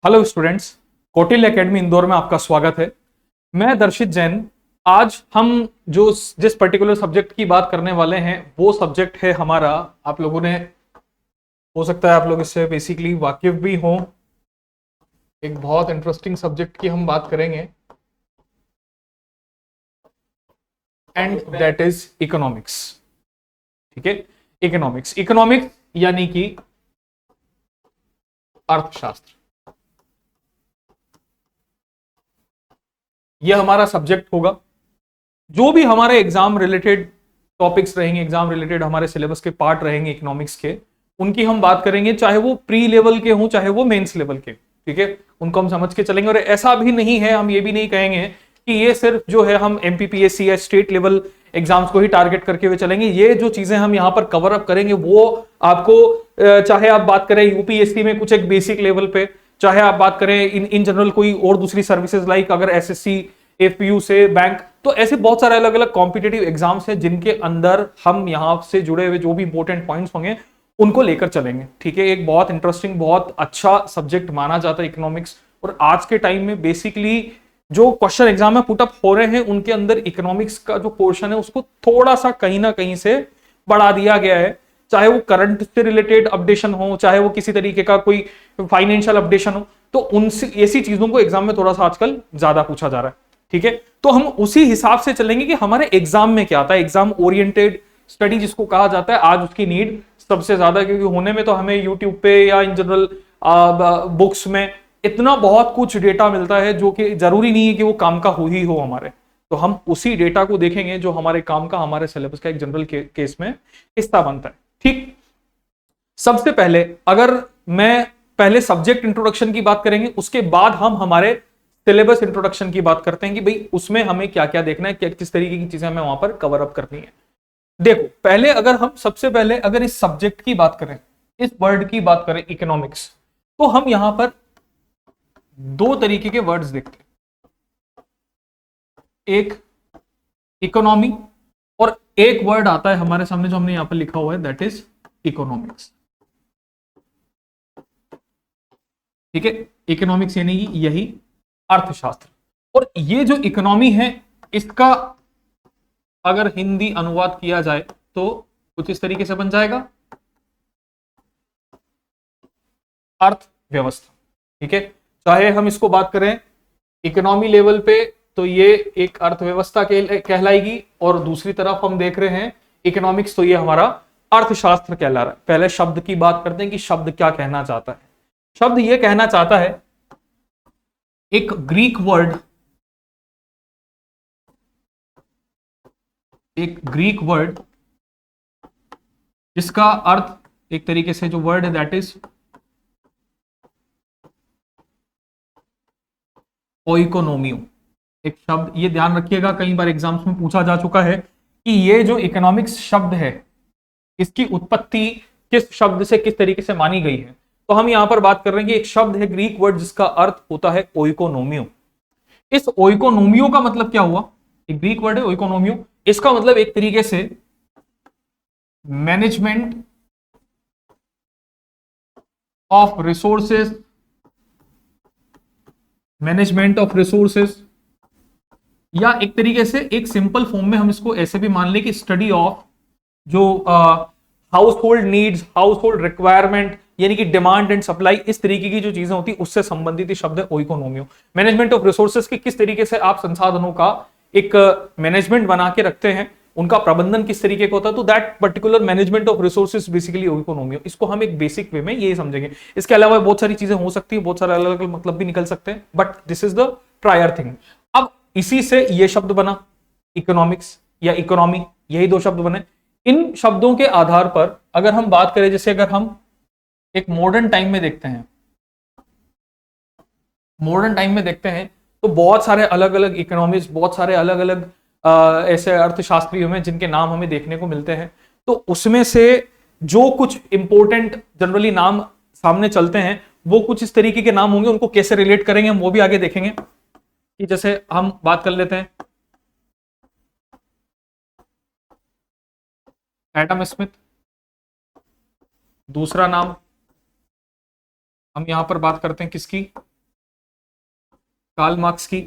Hello students, Kautilya academy Indore में आपका स्वागत है। मैं दर्शित जैन। आज हम जो जिस पर्टिकुलर सब्जेक्ट की बात करने वाले हैं वो सब्जेक्ट है हमारा, आप लोगों ने हो सकता है आप लोग इससे बेसिकली वाकिफ भी हों। एक बहुत इंटरेस्टिंग सब्जेक्ट की हम बात करेंगे एंड दैट इज इकोनॉमिक्स। ठीक है, इकोनॉमिक्स इकोनॉमिक्स यानी कि अर्थशास्त्र। यह हमारा सब्जेक्ट होगा। जो भी हमारे एग्जाम रिलेटेड टॉपिक्स रहेंगे, एग्जाम रिलेटेड हमारे सिलेबस के पार्ट रहेंगे इकोनॉमिक्स के, उनकी हम बात करेंगे, चाहे वो प्री लेवल के हों चाहे वो मेंस लेवल के। ठीक है, उनको हम समझ के चलेंगे। और ऐसा भी नहीं है, हम ये भी नहीं कहेंगे कि ये सिर्फ जो है हम एमपीपीएससी या स्टेट लेवल एग्जाम्स को ही टारगेट करके हुए चलेंगे। ये जो चीजें हम यहाँ पर कवर अप करेंगे वो आपको, चाहे आप बात करें यूपीएससी में कुछ एक बेसिक लेवल पे, चाहे आप बात करें इन जनरल कोई और दूसरी सर्विसेज लाइक अगर एसएससी एफपीयू से बैंक, तो ऐसे बहुत सारे अलग अलग कॉम्पिटेटिव एग्जाम्स हैं जिनके अंदर हम यहां से जुड़े हुए जो भी इंपॉर्टेंट पॉइंट्स होंगे उनको लेकर चलेंगे। ठीक है, एक बहुत इंटरेस्टिंग बहुत अच्छा सब्जेक्ट माना जाता है इकोनॉमिक्स। और आज के टाइम में बेसिकली जो क्वेश्चन एग्जाम में पुटअप हो रहे हैं उनके अंदर इकोनॉमिक्स का जो पोर्शन है उसको थोड़ा सा कहीं ना कहीं से बढ़ा दिया गया है। चाहे वो करंट से रिलेटेड अपडेशन हो, चाहे वो किसी तरीके का कोई फाइनेंशियल अपडेशन हो, तो उनसे ऐसी चीजों को एग्जाम में थोड़ा सा आजकल ज्यादा पूछा जा रहा है। ठीक है, तो हम उसी हिसाब से चलेंगे कि हमारे एग्जाम में क्या आता है। एग्जाम ओरिएंटेड स्टडी जिसको कहा जाता है, आज उसकी नीड सबसे ज्यादा, क्योंकि होने में तो हमें यूट्यूब पे या इन जनरल बुक्स में इतना बहुत कुछ डेटा मिलता है जो कि जरूरी नहीं है कि वो काम का ही हो हमारे। तो हम उसी डेटा को देखेंगे जो हमारे काम का, हमारे सिलेबस का एक जनरल केस में हिस्सा बनता है। ठीक, सबसे पहले अगर मैं पहले सब्जेक्ट इंट्रोडक्शन की बात करेंगे, उसके बाद हम हमारे सिलेबस इंट्रोडक्शन की बात करते हैं कि भाई उसमें हमें क्या क्या देखना है, किस तरीके की चीजें हमें वहां पर कवर अप करनी है। देखो, पहले अगर हम सबसे पहले अगर इस सब्जेक्ट की बात करें, इस वर्ड की बात करें इकोनॉमिक्स, तो हम यहां पर दो तरीके के वर्ड्स देखते हैं। एक इकोनॉमी और एक वर्ड आता है हमारे सामने जो हमने यहां पर लिखा हुआ है, दैट इज इकोनॉमिक्स। ठीक है, इकोनॉमिक्स यानी यही अर्थशास्त्र। और ये जो इकोनॉमी है इसका अगर हिंदी अनुवाद किया जाए तो कुछ इस तरीके से बन जाएगा, अर्थव्यवस्था। ठीक है, चाहे हम इसको बात करें इकोनॉमी लेवल पे तो ये एक अर्थव्यवस्था कहलाएगी, और दूसरी तरफ हम देख रहे हैं इकोनॉमिक्स तो ये हमारा अर्थशास्त्र कहला रहा है। पहले शब्द की बात करते हैं कि शब्द क्या कहना चाहता है। शब्द ये कहना चाहता है, एक ग्रीक वर्ड, एक ग्रीक वर्ड जिसका अर्थ एक तरीके से जो वर्ड है दैट इज ओइकोनोमियो। एक शब्द, ये ध्यान रखिएगा, कई बार एग्जाम्स में पूछा जा चुका है कि ये जो इकोनॉमिक्स शब्द है इसकी उत्पत्ति किस शब्द से किस तरीके से मानी गई है। तो हम यहां पर बात कर रहे हैं कि एक शब्द है ग्रीक वर्ड जिसका अर्थ होता है ओइकोनोमियो। इस ओइकोनोमियो का मतलब क्या हुआ? एक ग्रीक वर्ड है ओइकोनोमियो, इसका मतलब एक तरीके से management of resources, management of resources, या एक तरीके से एक सिंपल फॉर्म में हम इसको ऐसे भी मान लें कि स्टडी ऑफ जो house hold needs, house hold requirement, यानी कि डिमांड एंड सप्लाई, इस तरीके की जो चीजें होती है उससे संबंधित ही शब्द है ओइकोनोमियो। मैनेजमेंट ऑफ रिसोर्सेस के किस तरीके से आप संसाधनों का एक मैनेजमेंट बना के रखते हैं, उनका प्रबंधन किस तरीके का होता है, तो that particular management of resources basically economy. इसको हम एक बेसिक वे में ये समझेंगे। इसके अलावा बहुत सारी चीजें हो सकती है, बहुत सारे अलग अलग मतलब भी निकल सकते हैं, but this is the prior thing. अब इसी से ये शब्द बना इकोनॉमिक्स या इकोनॉमी, यही दो शब्द बने। इन शब्दों के आधार पर अगर हम बात करें, जैसे अगर हम एक मॉडर्न टाइम में देखते हैं, मॉडर्न टाइम में देखते हैं तो बहुत सारे अलग अलग इकोनॉमिस्ट, बहुत सारे अलग अलग ऐसे अर्थशास्त्री हैं जिनके नाम हमें देखने को मिलते हैं। तो उसमें से जो कुछ इंपॉर्टेंट जनरली नाम सामने चलते हैं वो कुछ इस तरीके के नाम होंगे। उनको कैसे रिलेट करेंगे हम वो भी आगे देखेंगे। कि जैसे हम बात कर लेते हैं एडम स्मिथ, दूसरा नाम हम यहां पर बात करते हैं किसकी, कार्ल मार्क्स की।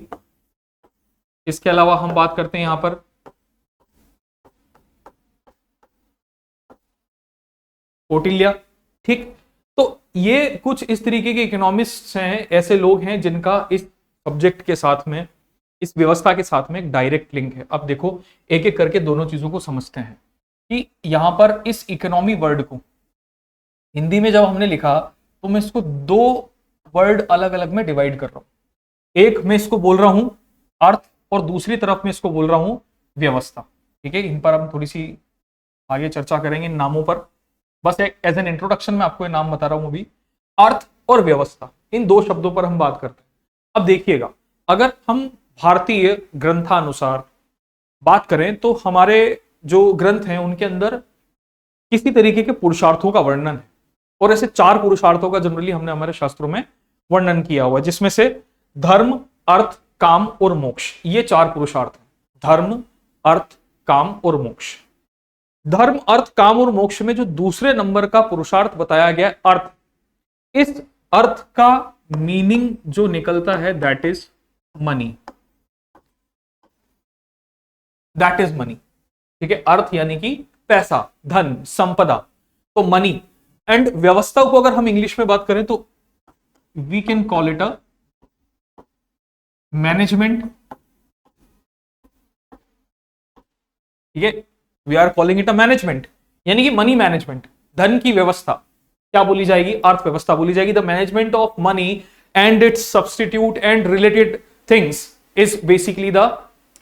इसके अलावा हम बात करते हैं यहां पर कौटिल्य। ठीक, तो ये कुछ इस तरीके के इकोनॉमिस्ट्स हैं, ऐसे लोग हैं जिनका इस सब्जेक्ट के साथ में, इस व्यवस्था के साथ में एक डायरेक्ट लिंक है। अब देखो एक एक करके दोनों चीजों को समझते हैं कि यहां पर इस इकोनॉमी वर्ड को हिंदी में जब हमने लिखा तो मैं इसको दो वर्ड अलग अलग में डिवाइड कर रहा हूं। एक मैं इसको बोल रहा हूं अर्थ, और दूसरी तरफ मैं इसको बोल रहा हूं व्यवस्था। ठीक है, इन पर हम थोड़ी सी आगे चर्चा करेंगे, इन नामों पर। बस एक एज एन इंट्रोडक्शन में आपको ये नाम बता रहा हूं अभी। अर्थ और व्यवस्था, इन दो शब्दों पर हम बात करते हैं। अब देखिएगा, अगर हम भारतीय ग्रंथानुसार बात करें तो हमारे जो ग्रंथ हैं उनके अंदर किसी तरीके के पुरुषार्थों का वर्णन है, और ऐसे 4 पुरुषार्थों का जनरली हमने हमारे शास्त्रों में वर्णन किया हुआ है, जिसमें से धर्म, अर्थ, काम और मोक्ष, ये 4 पुरुषार्थ हैं। धर्म, अर्थ, काम और मोक्ष। धर्म, अर्थ, काम और मोक्ष में जो दूसरे नंबर का पुरुषार्थ बताया गया है अर्थ, इस अर्थ का मीनिंग जो निकलता है that is money. That is money. ठीक है, अर्थ यानी कि पैसा, धन, संपदा, तो मनी। एंड व्यवस्था को अगर हम इंग्लिश में बात करें तो we can call it a management. ठीक है, we are calling it a management, यानी कि मनी मैनेजमेंट, धन की व्यवस्था क्या बोली जाएगी? अर्थव्यवस्था बोली जाएगी। The management of money and it's substitute and related things is basically the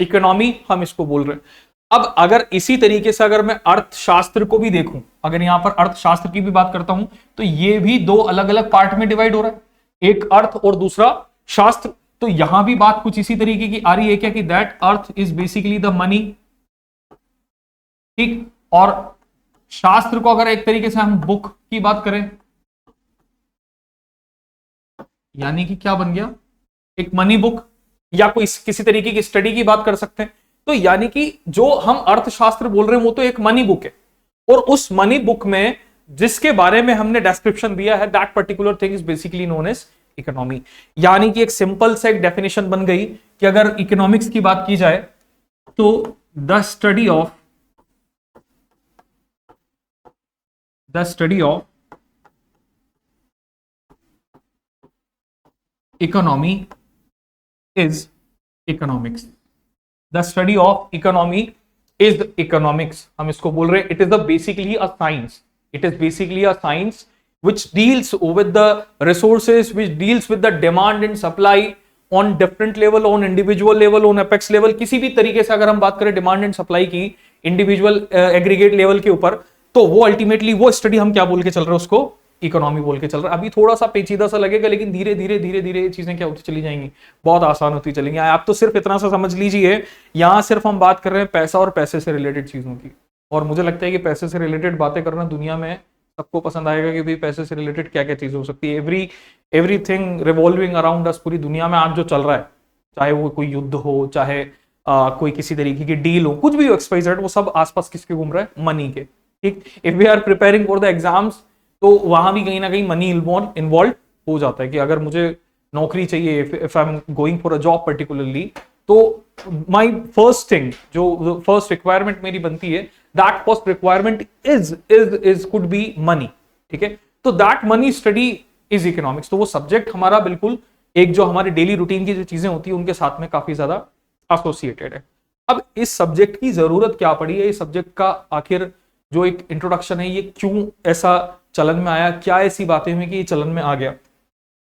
economy, हम इसको बोल रहे हैं। अब अगर इसी तरीके से अगर मैं अर्थशास्त्र को भी देखूं, अगर यहां पर अर्थशास्त्र की भी बात करता हूं, तो ये भी दो अलग अलग पार्ट में डिवाइड हो रहा है, एक अर्थ और दूसरा शास्त्र। तो यहां भी बात कुछ इसी तरीके की आ रही है क्या, कि that earth is basically the money. ठीक, और शास्त्र को अगर एक तरीके से हम बुक की बात करें, यानी कि क्या बन गया, एक मनी बुक, या कोई किसी तरीके की स्टडी की बात कर सकते हैं। तो यानी कि जो हम अर्थशास्त्र बोल रहे हैं वो तो एक मनी बुक है, और उस मनी बुक में जिसके बारे में हमने डिस्क्रिप्शन दिया है that particular thing is basically known as economy. यानी कि एक सिंपल से एक डेफिनेशन बन गई कि अगर इकोनॉमिक्स की बात की जाए तो the study of economy is economics. The study of economy is economics, हम इसको बोल रहे हैं। It is the basically a science, it is basically a science which deals with the resources, which deals with the demand and supply on different level, on individual level, on apex level। किसी भी तरीके से अगर हम बात करें demand and supply की individual aggregate level के ऊपर, तो वो अल्टीमेटली वो स्टडी हम क्या बोल के चल रहे हैं, उसको इकोनॉमी बोल के चल रहा है। अभी थोड़ा सा पेचीदा सा लगेगा, लेकिन धीरे धीरे धीरे धीरे ये चीजें क्या होती चली जाएंगी, बहुत आसान होती चलेंगी। आप तो सिर्फ इतना सा समझ लीजिए, यहां सिर्फ हम बात कर रहे हैं पैसा और पैसे से रिलेटेड चीजों की, और मुझे लगता है कि पैसे से रिलेटेड बातें करना दुनिया में सबको पसंद आएगा कि भाई पैसे से रिलेटेड क्या क्या चीजें हो सकती है। एवरीथिंग रिवॉल्विंग अराउंड अस, पूरी दुनिया में आज जो चल रहा है, चाहे वो कोई युद्ध हो, चाहे कोई किसी तरीके की डील हो, कुछ भी हो, XYZ, वो सब आसपास किसके घूम रहा है, मनी के। ठीक, if we are preparing for the exams, तो वहां भी कहीं ना कहीं मनी इन्वॉल्व हो जाता है कि अगर मुझे नौकरी चाहिए, if I am going for a job particularly, तो माई फर्स्ट थिंग, जो फर्स्ट रिक्वायरमेंट मेरी बनती है, that first requirement is could be money। ठीक है, तो that money study is economics। तो वो सब्जेक्ट हमारा बिल्कुल एक जो हमारे डेली रूटीन की जो चीजें होती है उनके साथ में काफी ज्यादा एसोसिएटेड है। अब इस सब्जेक्ट की जरूरत क्या पड़ी है, इस सब्जेक्ट का आखिर जो एक इंट्रोडक्शन है, ये क्यों ऐसा चलन में आया, क्या ऐसी बातें हुई कि ये चलन में आ गया।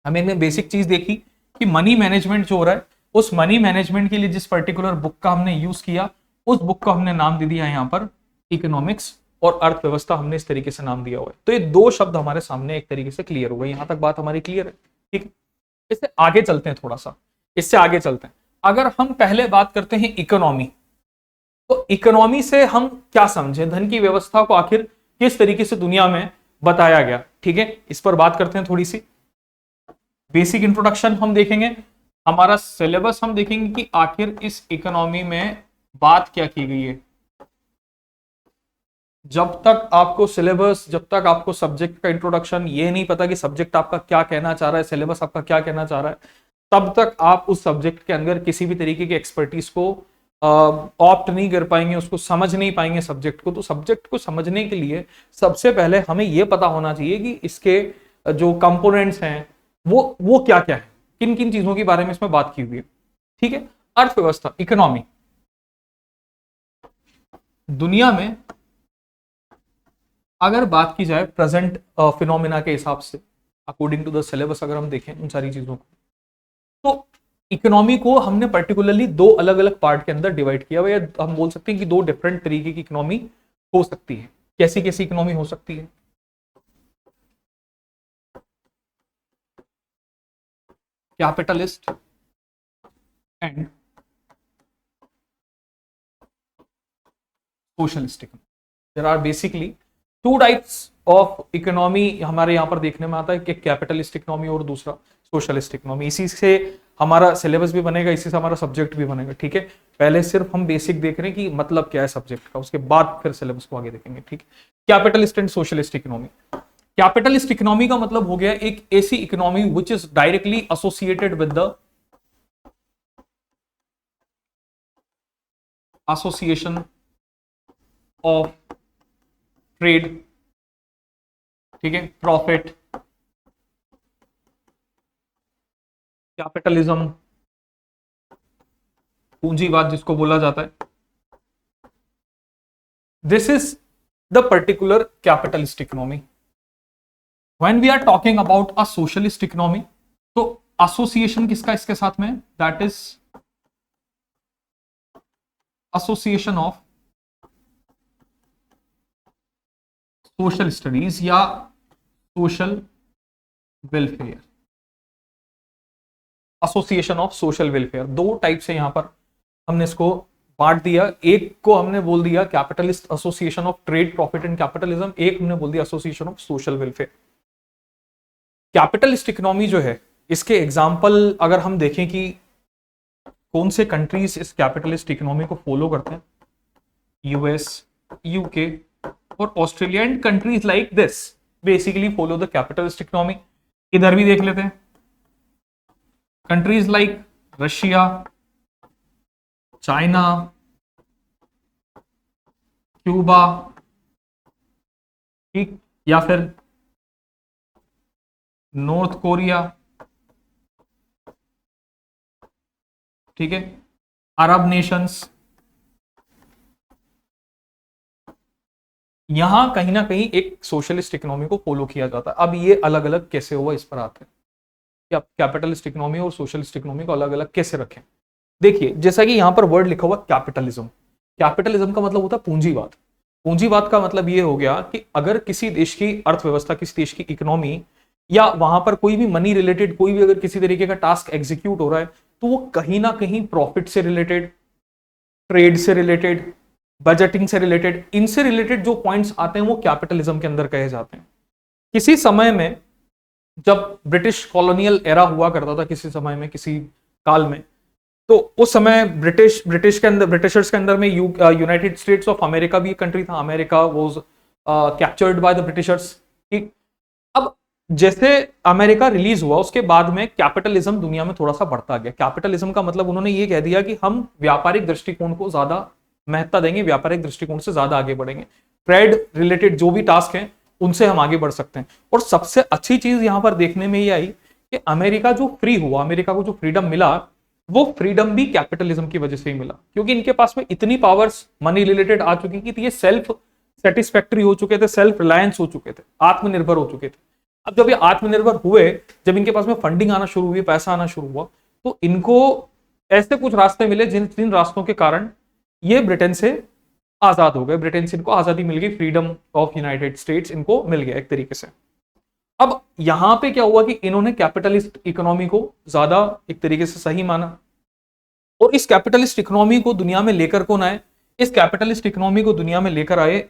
हमने बेसिक चीज देखी कि मनी मैनेजमेंट जो हो रहा है, उस मनी मैनेजमेंट के लिए जिस पर्टिकुलर बुक का हमने यूज किया, उस बुक का हमने नाम दे दिया यहां पर इकोनॉमिक्स, और अर्थव्यवस्था हमने इस तरीके से नाम दिया हुआ है। तो ये दो शब्द हमारे सामने एक तरीके से क्लियर हो गए, यहां तक बात हमारी क्लियर है। ठीक है, इससे आगे चलते हैं, थोड़ा सा इससे आगे चलते हैं। अगर हम पहले बात करते हैं इकोनॉमी, तो इकोनॉमी से हम क्या समझे, धन की व्यवस्था को आखिर किस तरीके से दुनिया में बताया गया। ठीक है, इस पर बात करते हैं। थोड़ी सी बेसिक इंट्रोडक्शन हम देखेंगे, हमारा सिलेबस हम देखेंगे कि आखिर इस इकोनॉमी में बात क्या की गई है। जब तक आपको सिलेबस, जब तक आपको सब्जेक्ट का इंट्रोडक्शन ये नहीं पता कि सब्जेक्ट आपका क्या कहना चाह रहा है, सिलेबस आपका क्या कहना चाह रहा है, तब तक आप उस सब्जेक्ट के अंदर किसी भी तरीके की एक्सपर्टीज को ऑप्ट नहीं कर पाएंगे, उसको समझ नहीं पाएंगे सब्जेक्ट को। तो सब्जेक्ट को समझने के लिए सबसे पहले हमें यह पता होना चाहिए कि इसके जो कंपोनेंट्स हैं वो क्या क्या है, किन किन चीजों के बारे में इसमें बात की हुई है। ठीक है, अर्थव्यवस्था, इकोनॉमी। दुनिया में अगर बात की जाए प्रेजेंट फिनोमिना के हिसाब से, अकॉर्डिंग टू द सिलेबस अगर हम देखें उन सारी चीजों को, तो इकोनॉमी को हमने पर्टिकुलरली दो अलग अलग पार्ट के अंदर डिवाइड किया हुआ है। हम बोल सकते हैं कि दो डिफरेंट तरीके की इकोनॉमी हो सकती है। कैसी कैसी इकोनॉमी हो सकती है? Capitalist and socialist economy. There are basically two types of economy हमारे यहां पर देखने में आता है, कि कैपिटलिस्ट इकोनॉमी और दूसरा सोशलिस्ट इकोनॉमी। इसी से हमारा सिलेबस भी बनेगा, इसी से हमारा सब्जेक्ट भी बनेगा। ठीक है, पहले सिर्फ हम बेसिक देख रहे हैं कि मतलब क्या है सब्जेक्ट का, उसके बाद फिर सिलेबस को आगे देखेंगे। ठीक है, capitalist and socialist economy. Capitalist economy का मतलब हो गया एक ऐसी economy which is directly associated with the association of trade, ठीक है, प्रॉफिट, कैपिटलिज्म, पूंजीवाद जिसको बोला जाता है। This is the particular capitalist economy. When we are talking about a socialist economy, तो एसोसिएशन किसका इसके साथ में, that is association of social studies या social welfare. Association of social welfare, दो टाइप से यहां पर हमने इसको बांट दिया। एक को हमने बोल दिया capitalist association of trade, profit and capitalism, एक हमने बोल दिया association of social welfare. Capitalist economy जो है, इसके एग्जाम्पल अगर हम देखें कि कौन से कंट्रीज इस कैपिटलिस्ट इकोनॉमी को फॉलो करते हैं, यूएस, यूके और Australia and countries like this basically follow the capitalist economy. इधर भी देख लेते हैं, countries like Russia, China, Cuba, ठीक, या फिर नॉर्थ कोरिया, ठीक है, अरब नेशंस। यहां कहीं ना कहीं एक सोशलिस्ट इकोनॉमी को फॉलो किया जाता है। अब ये अलग अलग कैसे हुआ इस पर आते हैं कि आप कैपिटलिस्ट इकोनॉमी और सोशलिस्ट इकोनॉमी को अलग अलग कैसे रखें। देखिए, जैसा कि यहां पर वर्ड लिखा हुआ कैपिटलिज्म, कैपिटलिज्म का मतलब होता है पूंजीवाद। पूंजीवाद का मतलब ये हो गया कि अगर किसी देश की अर्थव्यवस्था, किसी देश की इकोनॉमी, या वहां पर कोई भी मनी रिलेटेड कोई भी अगर किसी तरीके का टास्क एग्जीक्यूट हो रहा है, तो वो कहीं ना कहीं प्रॉफिट से रिलेटेड, ट्रेड से रिलेटेड, बजटिंग से रिलेटेड, इनसे रिलेटेड जो पॉइंट्स आते हैं वो कैपिटलिज्म के अंदर कहे जाते हैं। किसी समय में जब ब्रिटिश कॉलोनियल एरा हुआ करता था, किसी समय में, किसी काल में, तो उस समय ब्रिटिश के अंदर, ब्रिटिशर्स के अंदर में यूनाइटेड स्टेट्स ऑफ अमेरिका भी एक कंट्री था। America was captured by the Britishers. ठीक, अब जैसे अमेरिका रिलीज हुआ उसके बाद में कैपिटलिज्म दुनिया में थोड़ा सा बढ़ता गया। कैपिटलिज्म का मतलब उन्होंने ये कह दिया कि हम व्यापारिक दृष्टिकोण को ज्यादा महत्ता देंगे, व्यापारिक दृष्टिकोण से ज्यादा आगे बढ़ेंगे, ट्रेड रिलेटेड जो भी टास्क हैं उनसे हम आगे बढ़ सकते हैं। और सबसे अच्छी चीज यहां पर देखने में ये आई कि अमेरिका जो फ्री हुआ, अमेरिका को जो फ्रीडम मिला, वो फ्रीडम भी कैपिटलिज्म की वजह से ही मिला, क्योंकि इनके पास में इतनी पावर्स मनी रिलेटेड आ चुकी थी, ये सेल्फ सेटिस्फैक्टरी हो चुके थे, सेल्फ रिलायंस हो चुके थे, आत्मनिर्भर हो चुके थे। अब जब ये आत्मनिर्भर हुए, जब इनके पास में फंडिंग आना शुरू हुई, पैसा आना शुरू हुआ, तो इनको ऐसे कुछ रास्ते मिले जिन रास्तों के कारण ये ब्रिटेन से आजाद हो गए। ब्रिटेन से इनको आजादी मिल गई, फ्रीडम ऑफ यूनाइटेड स्टेट्स इनको मिल गया एक तरीके से। अब यहां पे क्या हुआ कि इन्होंने कैपिटलिस्ट इकोनॉमी को ज्यादा एक तरीके से सही माना, और इस कैपिटलिस्ट इकोनॉमी को दुनिया में लेकर कौन आए? इस कैपिटलिस्ट इकोनॉमी को दुनिया में लेकर आए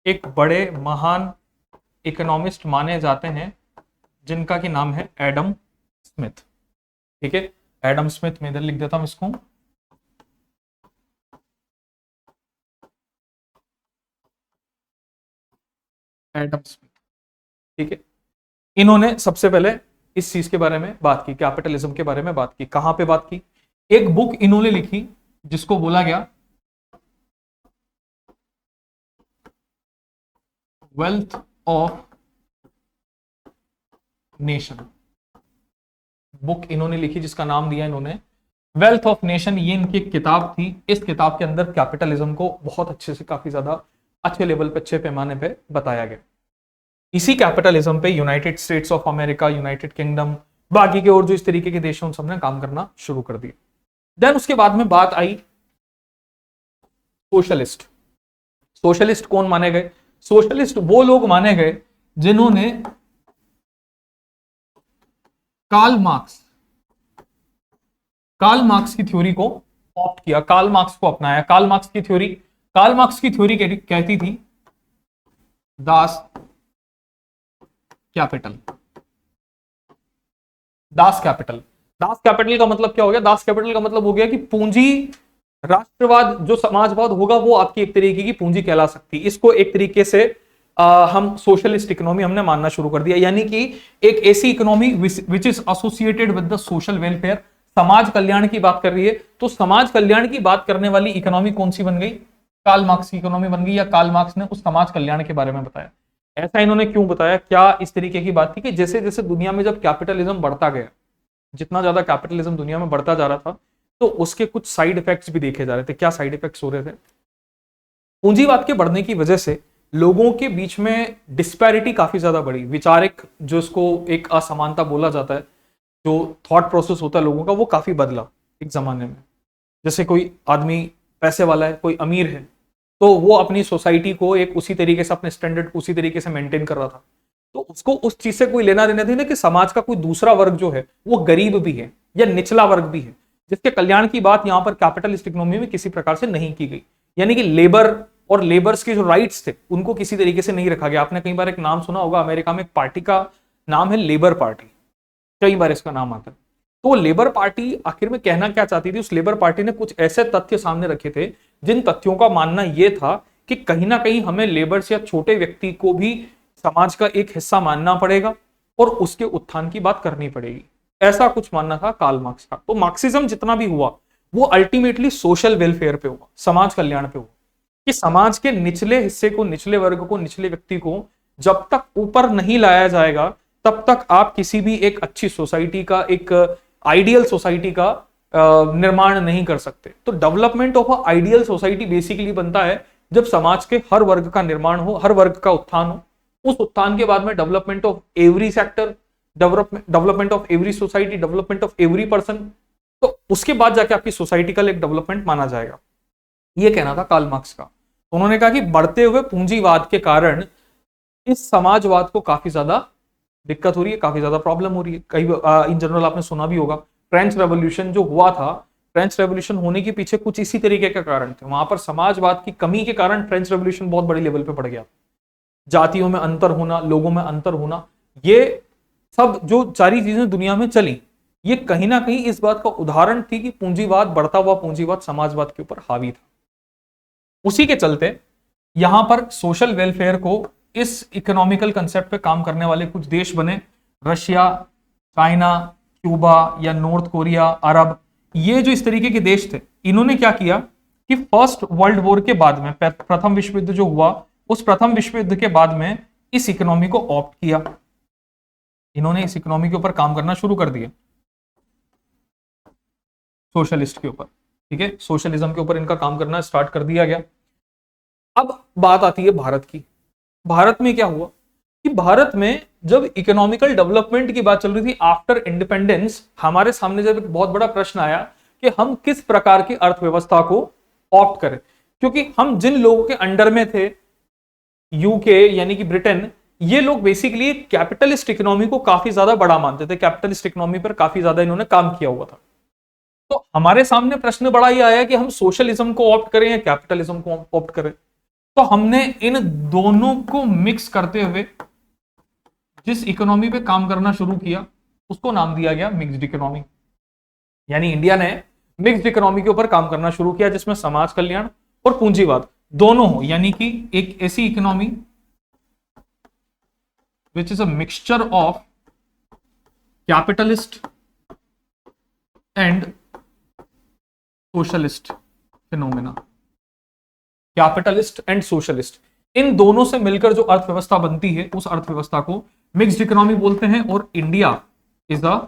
एक बड़े महान इकोनॉमिस्ट माने जाते हैं, जिनका की नाम है एडम स्मिथ। ठीक है, एडम स्मिथ, मैं इधर लिख देता हूं इसको, एडम स्मिथ। ठीक है, इन्होंने सबसे पहले इस चीज के बारे में बात की, कैपिटलिज्म के बारे में बात की। कहां पे बात की? एक बुक इन्होंने लिखी जिसको बोला गया वेल्थ ऑफ नेशन। बुक इन्होंने लिखी जिसका नाम दिया इन्होंने वेल्थ ऑफ नेशन। ये इनकी एक किताब थी। इस किताब के अंदर कैपिटलिज्म को बहुत अच्छे से, काफी ज्यादा अच्छे लेवल पे, अच्छे पैमाने पे बताया गया। इसी कैपिटलिज्म पे United states of America, United kingdom, बाकी के और जो इस तरीके के देश हैं उन सबने काम करना शुरू कर दिया। देन उसके बाद में बात आई सोशलिस्ट। सोशलिस्ट कौन माने गए? सोशलिस्ट वो लोग माने गए जिन्होंने कार्ल मार्क्स की थ्योरी को ऑप्ट किया, कार्ल मार्क्स को अपनाया। कार्ल मार्क्स की थ्योरी कहती थी दास कैपिटल। दास कैपिटल का मतलब क्या हो गया? दास कैपिटल का मतलब हो गया कि पूंजी राष्ट्रवाद, जो समाजवाद होगा वो आपकी एक तरीके की पूंजी कहला सकती है। इसको एक तरीके से हम सोशलिस्ट इकोनॉमी हमने मानना शुरू कर दिया, यानी कि एक ऐसी economy which is associated with the social welfare, समाज कल्याण की बात कर रही है। तो समाज कल्याण की बात करने वाली इकोनॉमी कौन सी बन गई? कार्ल मार्क्स की इकोनॉमी बन गई, या कार्ल मार्क्स ने उस समाज कल्याण के बारे में बताया। ऐसा इन्होंने क्यों बताया? क्या इस तरीके की बात थी कि जैसे जैसे दुनिया में जब कैपिटलिज्म बढ़ता गया, जितना ज्यादा कैपिटलिज्म दुनिया में बढ़ता जा रहा था, तो उसके कुछ साइड इफेक्ट्स भी देखे जा रहे थे। क्या साइड इफेक्ट्स हो रहे थे? पूंजीवाद के बढ़ने की वजह से लोगों के बीच में डिस्पैरिटी काफी ज्यादा बढ़ी। विचारिक, जो इसको एक असमानता बोला जाता है, जो थॉट प्रोसेस होता है लोगों का, वो काफी बदला एक जमाने में। जैसे कोई आदमी पैसे वाला है, कोई अमीर है, तो वो अपनी सोसाइटी को एक उसी तरीके से, अपने स्टैंडर्ड उसी तरीके से मेंटेन कर रहा था। तो उसको उस चीज से कोई लेना देना नहीं ना कि समाज का कोई दूसरा वर्ग जो है वो गरीब भी है या निचला वर्ग भी है, जिसके कल्याण की बात यहां पर कैपिटलिस्ट इकोनॉमी में किसी प्रकार से नहीं की गई। यानी कि लेबर और लेबर्स के जो राइट्स थे उनको किसी तरीके से नहीं रखा गया। आपने कई बार एक नाम सुना होगा, अमेरिका में एक पार्टी का नाम है लेबर पार्टी, कई बार इसका नाम आता है। तो लेबर पार्टी आखिर में कहना क्या चाहती थी? उस लेबर पार्टी ने कुछ ऐसे तथ्य सामने रखे थे जिन तथ्यों का मानना यह था कि कहीं ना कहीं हमें लेबर्स या छोटे व्यक्ति को भी समाज का एक हिस्सा मानना पड़ेगा और उसके उत्थान की बात करनी पड़ेगी। ऐसा कुछ मानना था कार्ल मार्क्स का। तो मार्क्सिज्म जितना भी हुआ वो अल्टीमेटली सोशल वेलफेयर पे हुआ, समाज कल्याण पे हुआ, कि समाज के निचले हिस्से को, निचले वर्ग को, निचले व्यक्ति को जब तक ऊपर नहीं लाया जाएगा तब तक आप किसी भी एक अच्छी सोसाइटी का, एक आइडियल सोसाइटी का निर्माण नहीं कर सकते। तो development of ideal society basically बनता है जब समाज के हर वर्ग का निर्माण हो, हर वर्ग का उत्थान हो। उस उत्थान के बाद में development of every sector, development of every society, development of every person, तो उसके बाद जाके आपकी सोसाइटी का एक डेवलपमेंट माना जाएगा। यह कहना था कार्ल मार्क्स का। उन्होंने कहा कि बढ़ते हुए पूंजीवाद के कारण इस समाजवाद को काफी ज्यादा दिक्कत हो रही है, काफी ज्यादा प्रॉब्लम हो रही है। कई इन जनरल आपने सुना भी होगा, फ्रेंच रेवोल्यूशन जो हुआ था, फ्रेंच रेवोल्यूशन होने के पीछे कुछ इसी तरीके के कारण थे। वहां पर समाजवाद की कमी के कारण फ्रेंच रेवोल्यूशन बहुत बड़े लेवल पे बढ़ गया। जातियों में अंतर होना, लोगों में अंतर होना, ये सब जो सारी चीजें दुनिया में चली, ये कहीं ना कहीं इस बात का उदाहरण थी कि पूंजीवाद, बढ़ता हुआ पूंजीवाद समाजवाद के ऊपर हावी था। उसी के चलते यहां पर सोशल वेलफेयर को इस इकोनॉमिकल कंसेप्ट पे काम करने वाले कुछ देश बने, रशिया, चाइना, क्यूबा या नॉर्थ कोरिया, अरब। ये जो इस तरीके के देश थे, इन्होंने क्या किया कि फर्स्ट वर्ल्ड वॉर के बाद में, प्रथम विश्व युद्ध जो हुआ, उस प्रथम विश्व युद्ध के बाद में इस इकोनॉमी को ऑप्ट किया। इन्होंने इस इकोनॉमी के ऊपर काम करना शुरू कर दिया, सोशलिस्ट के ऊपर, ठीक है, सोशलिज्म के ऊपर इनका काम करना स्टार्ट कर दिया गया। अब बात आती है भारत की। भारत में क्या हुआ कि भारत में जब इकोनॉमिकल डेवलपमेंट की बात चल रही थी आफ्टर इंडिपेंडेंस, हमारे सामने जब एक बहुत बड़ा प्रश्न आया कि हम किस प्रकार की अर्थव्यवस्था को ऑप्ट करें, क्योंकि हम जिन लोगों के अंडर में थे, यूके यानी कि ब्रिटेन, ये लोग बेसिकली कैपिटलिस्ट इकोनॉमी को काफी ज्यादा बड़ा मानते थे, कैपिटलिस्ट इकोनॉमी पर काफी ज्यादा इन्होंने काम किया हुआ था। तो हमारे सामने प्रश्न बड़ा ये आया कि हम सोशलिज्म को ऑप्ट करें या कैपिटलिज्म को ऑप्ट करें। तो हमने इन दोनों को मिक्स करते हुए जिस इकोनॉमी पे काम करना शुरू किया उसको नाम दिया गया मिक्स्ड इकोनॉमी। यानी इंडिया ने मिक्स्ड इकोनॉमी के ऊपर काम करना शुरू किया जिसमें समाज कल्याण और पूंजीवाद दोनों हो, यानी कि एक ऐसी economy which is a mixture of capitalist and socialist phenomena. Capitalist and socialist, इन दोनों से मिलकर जो अर्थव्यवस्था बनती है उस अर्थव्यवस्था को मिक्स्ड इकोनॉमी बोलते हैं, और India is a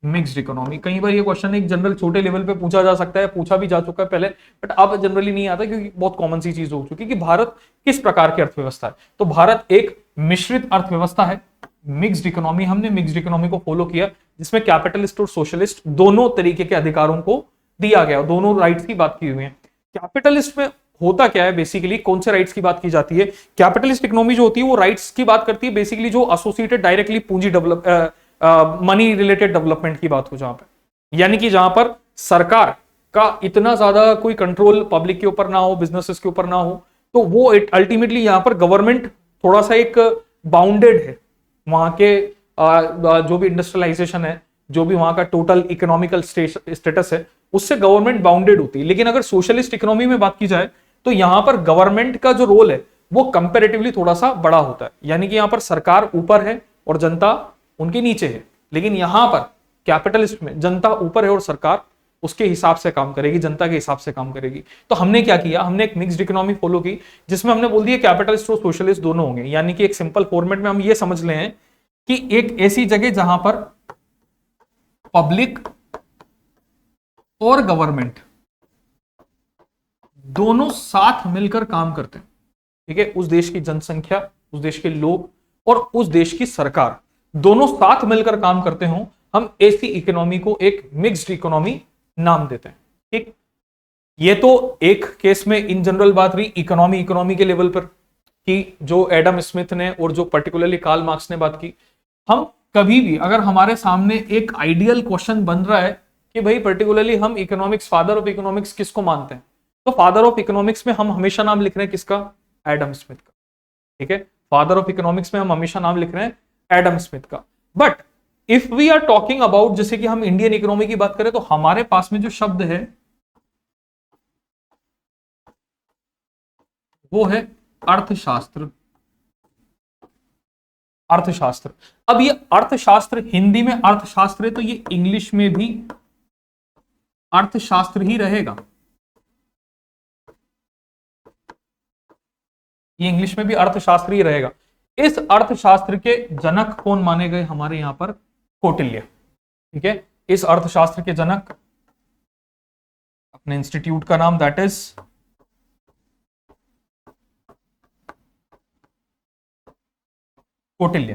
mixed economy. कई बार ये क्वेश्चन एक जनरल छोटे लेवल पे पूछा जा सकता है, पूछा भी जा चुका है पहले, बट अब जनरली नहीं आता क्योंकि बहुत कॉमन सी चीज हो चुकी है कि भारत किस प्रकार की अर्थव्यवस्था है। तो भारत एक मिश्रित अर्थव्यवस्था है, मिक्स्ड इकोनॉमी। हमने मिक्स्ड इकोनॉमी को फॉलो किया जिसमें कैपिटलिस्ट और सोशलिस्ट दोनों तरीके के अधिकारों को दिया गया, दोनों राइट्स की बात की हुई है। कैपिटलिस्ट में होता क्या है, बेसिकली कौन से राइट्स की बात की जाती है? कैपिटलिस्ट इकोनॉमी जो होती है वो राइट्स की बात करती है बेसिकली जो एसोसिएटेड डायरेक्टली पूंजी डेवलप मनी रिलेटेड डेवलपमेंट की बात हो, जहां पे यानी कि जहां पर सरकार का इतना ज्यादा कोई कंट्रोल पब्लिक के ऊपर ना हो, बिजनेसेस के ऊपर ना हो, तो वो अल्टीमेटली यहां पर गवर्नमेंट थोड़ा सा एक बाउंडेड है। वहां के जो भी इंडस्ट्रियलाइजेशन है, जो भी वहां का टोटल इकोनॉमिकल स्टेटस है, उससे गवर्नमेंट बाउंडेड होती है। लेकिन अगर सोशलिस्ट इकोनॉमी में बात की जाए तो यहां पर गवर्नमेंट का जो रोल है वो कंपैरेटिवली थोड़ा सा बड़ा होता है, यानी कि यहां पर सरकार ऊपर है और जनता उनके नीचे है। लेकिन यहां पर कैपिटलिस्ट में जनता ऊपर है और सरकार उसके हिसाब से काम करेगी, जनता के हिसाब से काम करेगी। तो हमने क्या किया, हमने एक मिक्स्ड इकोनॉमी फॉलो की जिसमें हमने बोल दिया कैपिटलिस्ट और सोशलिस्ट दोनों होंगे। यानी कि एक सिंपल फॉर्मेट में हम ये समझ लें कि एक ऐसी जगह जहां पर पब्लिक और गवर्नमेंट दोनों साथ मिलकर काम करते हैं, ठीक है। उस देश की जनसंख्या, उस देश के लोग और उस देश की सरकार दोनों साथ मिलकर काम करते हो, हम ऐसी इकोनॉमी को एक मिक्स्ड इकोनॉमी नाम देते हैं, ठीक। ये तो एक केस में इन जनरल बात रही इकोनॉमी के लेवल पर कि जो एडम स्मिथ ने और जो पर्टिकुलरली कार्ल मार्क्स ने बात की। हम कभी भी अगर हमारे सामने एक आइडियल क्वेश्चन बन रहा है कि भाई पर्टिकुलरली हम इकोनॉमिक्स, फादर ऑफ इकोनॉमिक्स किसको मानते हैं, तो फादर ऑफ इकोनॉमिक्स में हम हमेशा नाम लिख रहे हैं किसका? एडम स्मिथ का, ठीक है। फादर ऑफ इकोनॉमिक्स में हम हमेशा नाम लिख रहे हैं एडम स्मिथ का। But if we are talking about, जैसे कि हम इंडियन इकोनॉमी की बात करें, तो हमारे पास में जो शब्द है वो है अर्थशास्त्र। अर्थशास्त्र, अब ये अर्थशास्त्र हिंदी में अर्थशास्त्र है तो ये इंग्लिश में भी अर्थशास्त्र ही रहेगा। ये इंग्लिश में भी अर्थशास्त्र ही रहेगा। इस अर्थशास्त्र के जनक कौन माने गए हमारे यहां पर? कौटिल्य, ठीक है। इस अर्थशास्त्र के जनक, अपने इंस्टीट्यूट का नाम दैट इज कौटिल्य,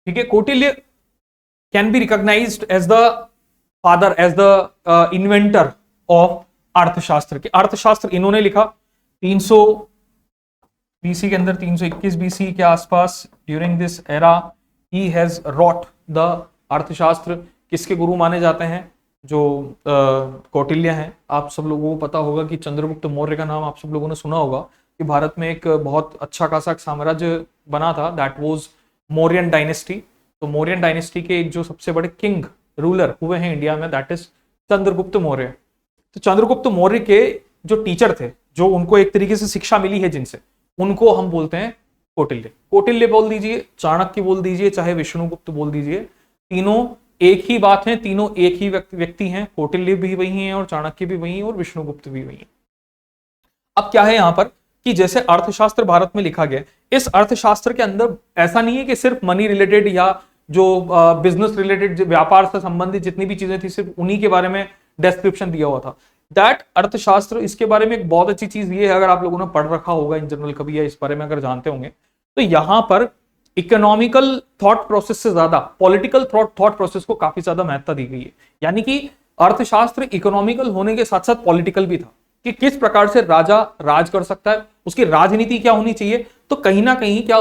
ठीक है। Kautilya can be recognised as the father, as the inventor of Arthashastra के। अर्थशास्त्र इन्होंने लिखा 300 बीसी के अंदर, 321 बीसी के आसपास। During this era he has wrote the Arthashastra. किसके गुरु माने जाते हैं? जो कौटिल्य हैं। आप सब लोगों को पता होगा कि चंद्रगुप्त मौर्य का नाम आप सब लोगों ने सुना होगा कि भारत में एक बहुत अच्छा खासा साम्राज्य बना था, दैट वाज मौर्यन डायनेस्टी। तो मौर्यन डायनेस्टी के एक जो सबसे बड़े किंग रूलर हुए हैं इंडिया में, दैट इज चंद्रगुप्त मौर्य। तो चंद्रगुप्त मौर्य के जो टीचर थे, जो उनको एक तरीके से शिक्षा मिली है जिनसे, उनको हम बोलते हैं कौटिल्य। कौटिल्य बोल दीजिए, चाणक्य बोल दीजिए, चाहे विष्णुगुप्त बोल दीजिए, तीनों एक ही बात है, तीनों एक ही व्यक्ति हैं। कौटिल्य भी वही हैं और चाणक्य भी वही हैं और विष्णुगुप्त भी वही हैं। अब क्या है यहां पर कि जैसे अर्थशास्त्र भारत में लिखा गया, इस अर्थशास्त्र के अंदर ऐसा नहीं है कि सिर्फ मनी रिलेटेड या जो बिजनेस रिलेटेड, व्यापार से संबंधित जितनी भी चीजें थी सिर्फ उन्हीं के बारे में डिस्क्रिप्शन दिया हुआ था। दैट अर्थशास्त्र, इसके बारे में एक बहुत अच्छी चीज ये है, अगर आप लोगों ने पढ़ रखा होगा इन जनरल कभी या इस बारे में अगर जानते होंगे, तो यहां पर इकोनॉमिकल थॉट प्रोसेस से ज्यादा पॉलिटिकल थॉट प्रोसेस को काफी ज्यादा महत्ता दी गई है। यानी कि अर्थशास्त्र इकोनॉमिकल होने के साथ साथ पॉलिटिकल भी था कि किस प्रकार से राजा राज कर सकता है, उसकी राजनीति क्या होनी चाहिए। तो कहीं ना कहीं क्या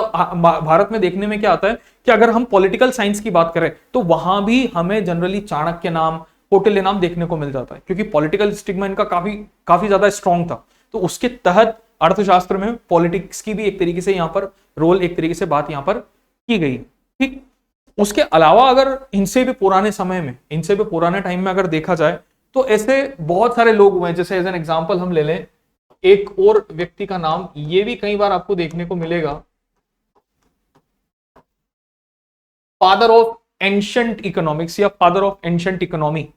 भारत में देखने में क्या आता है कि अगर हम पॉलिटिकल साइंस की बात करें तो वहां भी हमें जनरली चाणक्य नाम, कौटिल्य नाम देखने को मिल जाता है, क्योंकि पॉलिटिकल स्टिग्मा इनका काफी ज्यादा स्ट्रॉन्ग था। तो उसके तहत अर्थशास्त्र में पॉलिटिक्स की भी एक तरीके से यहां पर रोल, एक तरीके से बात यहां पर की गई, ठीक। उसके अलावा अगर इनसे भी पुराने समय में, इनसे भी पुराने टाइम में अगर देखा जाए तो ऐसे बहुत सारे लोग हुए हैं। जैसे एज एन एग्जांपल हम ले लें एक और व्यक्ति का नाम, ये भी कई बार आपको देखने को मिलेगा, फादर ऑफ एंशंट इकोनॉमिक्स या फादर ऑफ एंशंट इकोनॉमी,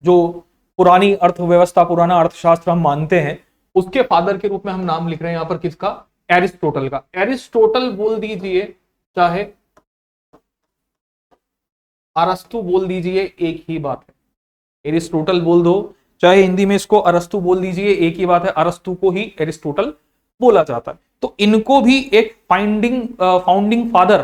जो पुरानी अर्थव्यवस्था, पुराना अर्थशास्त्र हम मानते हैं, उसके फादर के रूप में हम नाम लिख रहे हैं यहां पर किसका? एरिस्टोटल का। एरिस्टोटल बोल दीजिए चाहे अरस्तु बोल दीजिए, एक ही बात है। एरिस्टोटल बोल दो चाहे हिंदी में इसको अरस्तु बोल दीजिए, एक ही बात है। अरस्तु को ही एरिस्टोटल बोला जाता है। तो इनको भी एक फाउंडिंग फादर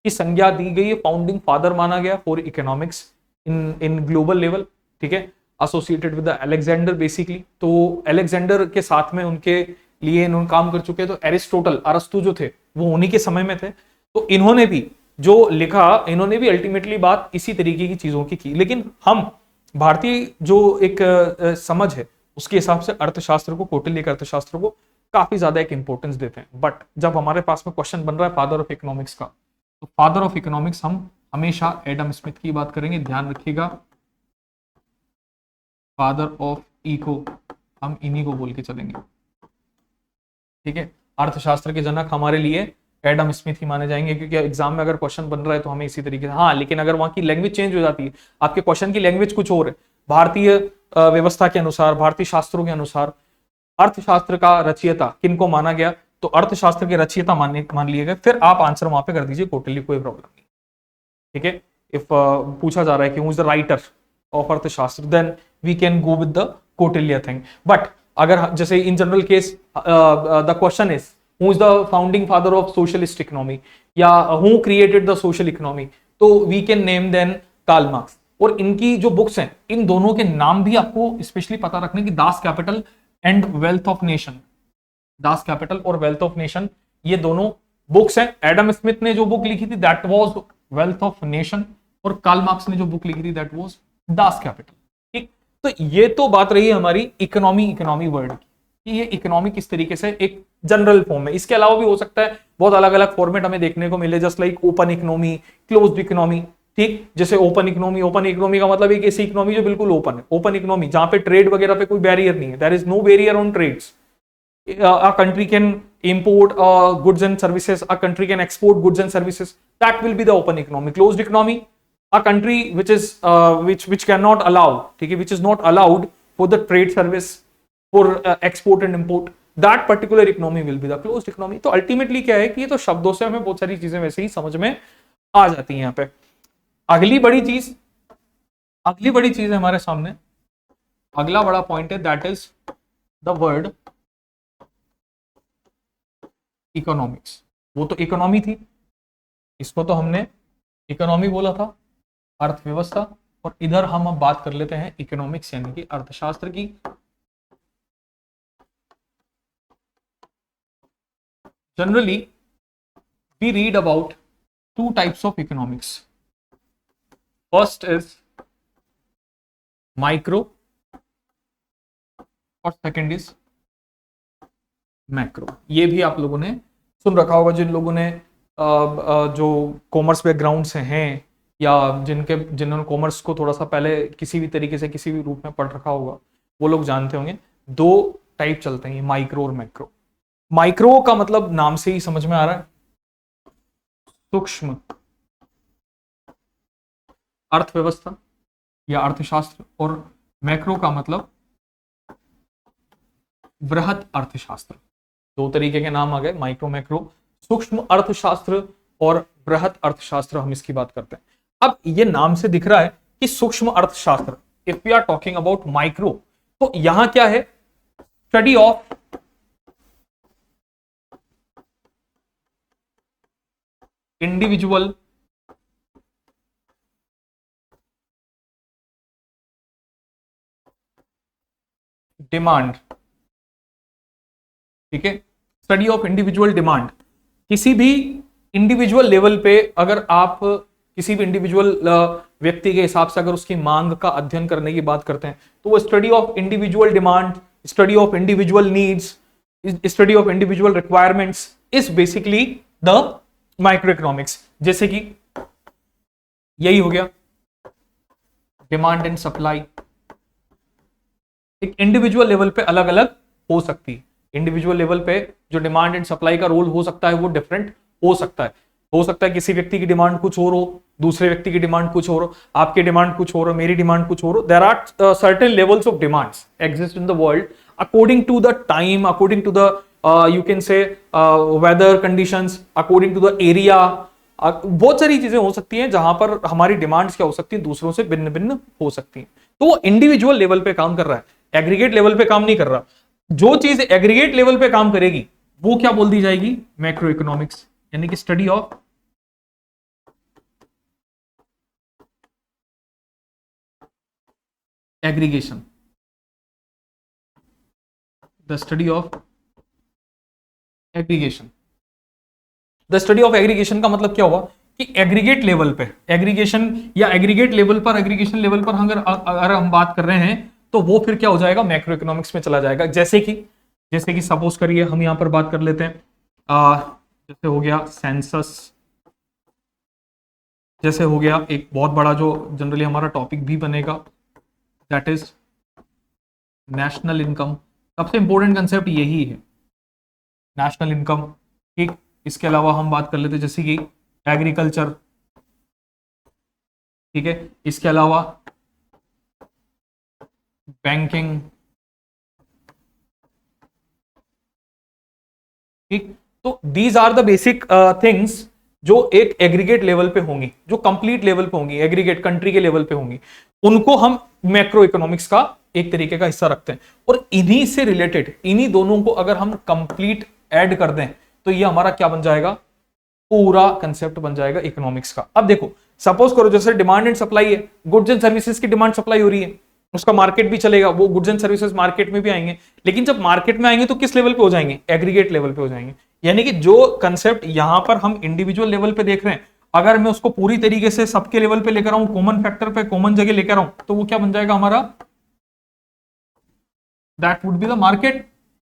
की संज्ञा दी गई है, फाउंडिंग फादर माना गया for economics in global level, ठीक है, एसोसिएटेड विद अलेक्जेंडर बेसिकली। तो अलेक्जेंडर के साथ में उनके लिए इन्होंने काम कर चुके हैं। तो एरिस्टोटल, अरस्तु जो थे वो उन्हीं के समय में थे। तो इन्होंने भी जो लिखा, इन्होंने भी अल्टीमेटली बात इसी तरीके की चीजों की। लेकिन हम भारतीय जो एक समझ है उसके हिसाब से अर्थशास्त्र को, कौटिल्य के अर्थशास्त्र को काफी ज्यादा एक इंपॉर्टेंस देते हैं। बट जब हमारे पास में क्वेश्चन बन रहा है फादर ऑफ इकोनॉमिक्स का, तो फादर ऑफ इकोनॉमिक्स हम हमेशा एडम स्मिथ की बात करेंगे, ध्यान रखिएगा। फादर ऑफ इको हम इन्हीं को बोल के चलेंगे, ठीक है। अर्थशास्त्र के जनक हमारे लिए एडम स्मिथ ही माने जाएंगे, क्योंकि एग्जाम में अगर क्वेश्चन बन रहा है तो हमें इसी तरीके से। हाँ, लेकिन अगर वहां की लैंग्वेज चेंज हो जाती है, आपके क्वेश्चन की लैंग्वेज कुछ और है, भारतीय व्यवस्था के अनुसार, भारतीय शास्त्रों के अनुसार अर्थशास्त्र का रचयिता किनको माना गया, तो अर्थशास्त्र के रचयिता मान लिए गए, फिर आप आंसर वहां पे कर दीजिए कौटिल्य, कोई प्रॉब्लम नहीं, ठीक है। इफ पूछा जा रहा है कि who is the writer of अर्थशास्त्र, then we can go with the Kautilya thing. But अगर जैसे in general case the question is who is the founding father of socialist economy या who created the social economy, तो we can name then Karl Marx. और इनकी जो books हैं, इन दोनों के नाम भी आपको स्पेशली पता रखने की, Das Kapital and wealth of nation, Das Kapital और वेल्थ ऑफ नेशन, ये दोनों बुक्स हैं। एडम स्मिथ ने जो बुक लिखी थी that was wealth of nation, और कार्ल मार्क्स ने जो बुक लिखी थी दैट वाज दास कैपिटल, ठीक। तो ये तो बात रही हमारी इकोनॉमी वर्ड की, कि ये इकोनॉमी किस तरीके से एक जनरल फॉर्म में। इसके अलावा भी हो सकता है बहुत अलग अलग फॉर्मेट हमें देखने को मिले, just like open economy, closed economy, ठीक। जैसे ओपन इकोनॉमी का मतलब एक ऐसी इकोनॉमी जो बिल्कुल ओपन है, ओपन इकोनॉमी जहां पे ट्रेड वगैरह पे कोई बैरियर नहीं है, there is no barrier on trades. A country can import goods and services, a country can export goods and services, that will be the open economy. Closed economy, a country which is which cannot allow, ठीक है, which is not allowed for the trade service, for export and import, that particular economy will be the closed economy. तो ultimately क्या है कि ये तो शब्दों से हमें बहुत सारी चीजें वैसे ही समझ में आ जाती हैं। यहाँ पे अगली बड़ी चीज है हमारे सामने, अगला बड़ा पॉइंट है, that is the word economics. वो तो इकोनॉमी थी, इसको तो हमने इकोनॉमी बोला था, अर्थव्यवस्था। और इधर हम अब बात कर लेते हैं इकोनॉमिक्स यानी कि अर्थशास्त्र की। Generally we read about two types of economics. First is micro और सेकंड इज मैक्रो। ये भी आप लोगों ने सुन रखा होगा, जिन लोगों ने जो कॉमर्स बैकग्राउंड से हैं या जिन्होंने कॉमर्स को थोड़ा सा पहले किसी भी तरीके से किसी भी रूप में पढ़ रखा होगा, वो लोग जानते होंगे दो टाइप चलते हैं, माइक्रो और मैक्रो। माइक्रो का मतलब नाम से ही समझ में आ रहा है, सूक्ष्म अर्थव्यवस्था या अर्थशास्त्र, और मैक्रो का मतलब बृहत अर्थशास्त्र। दो तरीके के नाम आ गए, माइक्रो मैक्रो, सूक्ष्म अर्थशास्त्र और बृहत अर्थशास्त्र, हम इसकी बात करते हैं। अब ये नाम से दिख रहा है कि सूक्ष्म अर्थशास्त्र, if we are talking about micro, तो यहां क्या है, स्टडी ऑफ इंडिविजुअल डिमांड, ठीक है, स्टडी ऑफ इंडिविजुअल डिमांड। किसी भी इंडिविजुअल लेवल पे अगर आप किसी भी इंडिविजुअल व्यक्ति के हिसाब से अगर उसकी मांग का अध्ययन करने की बात करते हैं, तो वो study of individual demand, study of individual needs, study of individual requirements is basically the micro economics. जैसे कि यही हो गया डिमांड एंड सप्लाई, एक इंडिविजुअल लेवल पे अलग अलग हो सकती है। इंडिविजुअल लेवल पे जो डिमांड एंड सप्लाई का रोल हो सकता है वो डिफरेंट हो सकता है। हो सकता है किसी व्यक्ति की डिमांड कुछ और हो, दूसरे व्यक्ति की डिमांड कुछ और हो, आपकी डिमांड कुछ और हो, मेरी डिमांड कुछ और हो. There are certain levels of demands exist in the world according to the time, according to the you can say weather conditions, according to the area. बहुत सारी चीजें हो सकती हैं जहां पर हमारी डिमांड्स क्या हो सकती हैं, दूसरों से भिन्न भिन्न हो सकती हैं. तो वो इंडिविजुअल लेवल पे काम कर रहा है, एग्रीगेट लेवल पे काम नहीं कर रहा. जो चीज एग्रीगेट लेवल पे काम करेगी वो क्या बोल दी जाएगी, मैक्रो इकोनॉमिक्स, यानी कि study of aggregation, the study of aggregation. The study of aggregation का मतलब क्या हुआ कि एग्रीगेट लेवल पे एग्रीगेशन या एग्रीगेट लेवल पर, एग्रीगेशन लेवल पर अगर हम बात कर रहे हैं तो वो फिर क्या हो जाएगा, मैक्रो इकोनॉमिक्स में चला जाएगा. जैसे कि सपोज करिए हम यहां पर बात कर लेते हैं, जैसे हो गया सेंसस, जैसे हो गया एक बहुत बड़ा जो जनरली हमारा टॉपिक भी बनेगा, दैट इज नेशनल इनकम. सबसे इंपॉर्टेंट कंसेप्ट यही है, नेशनल इनकम. ठीक, इसके अलावा हम बात कर लेते हैं जैसे कि एग्रीकल्चर. ठीक है, इसके अलावा बैंकिंग. ठीक, तो these are the basic things जो एक एग्रीगेट लेवल पे होंगी, जो कंप्लीट लेवल पे होंगी, एग्रीगेट कंट्री के लेवल पे होंगी, उनको हम मैक्रो इकोनॉमिक्स का एक तरीके का हिस्सा रखते हैं. और इन्हीं से रिलेटेड, इन्हीं दोनों को अगर हम कंप्लीट ऐड कर दें तो ये हमारा क्या बन जाएगा, पूरा कंसेप्ट बन जाएगा इकोनॉमिक्स का. अब देखो, सपोज करो जैसे डिमांड एंड सप्लाई है, गुड्स एंड सर्विसेज की डिमांड सप्लाई हो रही है, उसका मार्केट भी चलेगा, वो गुड्स एंड सर्विसेज मार्केट में भी आएंगे. लेकिन जब मार्केट में आएंगे तो किस लेवल पे हो जाएंगे, एग्रीगेट लेवल पे हो जाएंगे. यानी कि जो कंसेप्ट यहां पर हम इंडिविजुअल लेवल पे देख रहे हैं, अगर मैं उसको पूरी तरीके से सबके लेवल पे लेकर आऊं, कॉमन फैक्टर पे, कॉमन जगह लेकर आऊं, तो वो क्या बन जाएगा हमारा, that would be the market.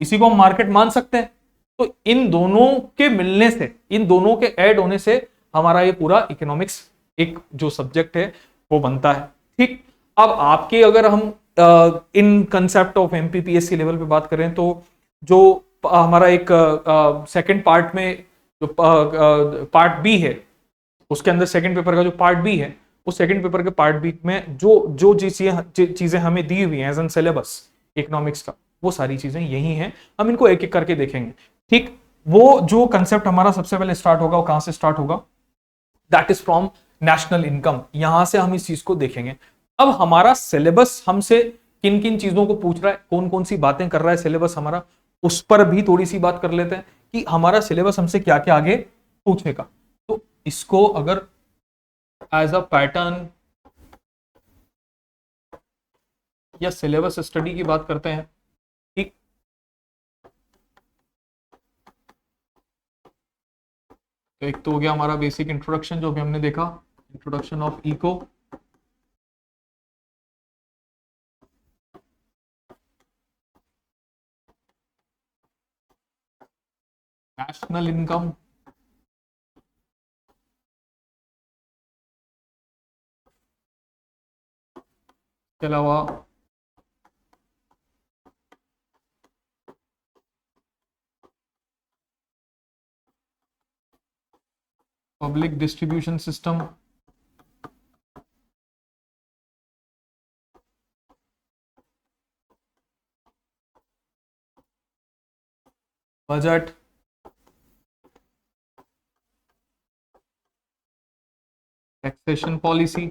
इसी को हम मार्केट मान सकते हैं. तो इन दोनों के मिलने से, इन दोनों के ऐड होने से हमारा ये पूरा इकोनॉमिक्स एक जो सब्जेक्ट है वो बनता है. ठीक, अब आपके अगर हम इन कंसेप्ट ऑफ एमपीपीएस के लेवल पे बात करें तो जो हमारा एक सेकंड पार्ट में जो पार्ट बी है, उसके अंदर सेकंड पेपर का जो पार्ट बी है, उस सेकंड पेपर के पार्ट बी में जो जो चीजें हमें दी हुई हैं एज एन सिलेबस इकोनॉमिक्स का, वो सारी चीजें यही हैं. हम इनको एक एक करके देखेंगे. ठीक, वो जो कंसेप्ट हमारा सबसे पहले स्टार्ट होगा वो कहां से स्टार्ट होगा, that is from national income. यहां से हम इस चीज को देखेंगे. अब हमारा सिलेबस हमसे किन किन चीजों को पूछ रहा है, कौन कौन सी बातें कर रहा है सिलेबस हमारा, उस पर भी थोड़ी सी बात कर लेते हैं कि हमारा सिलेबस हमसे क्या क्या आगे पूछेगा. तो इसको अगर एज अ पैटर्न या सिलेबस स्टडी की बात करते हैं, ठीक, तो एक तो हो गया हमारा बेसिक इंट्रोडक्शन जो भी हमने देखा, introduction of eco, national income, के अलावा public distribution system, budget, taxation policy,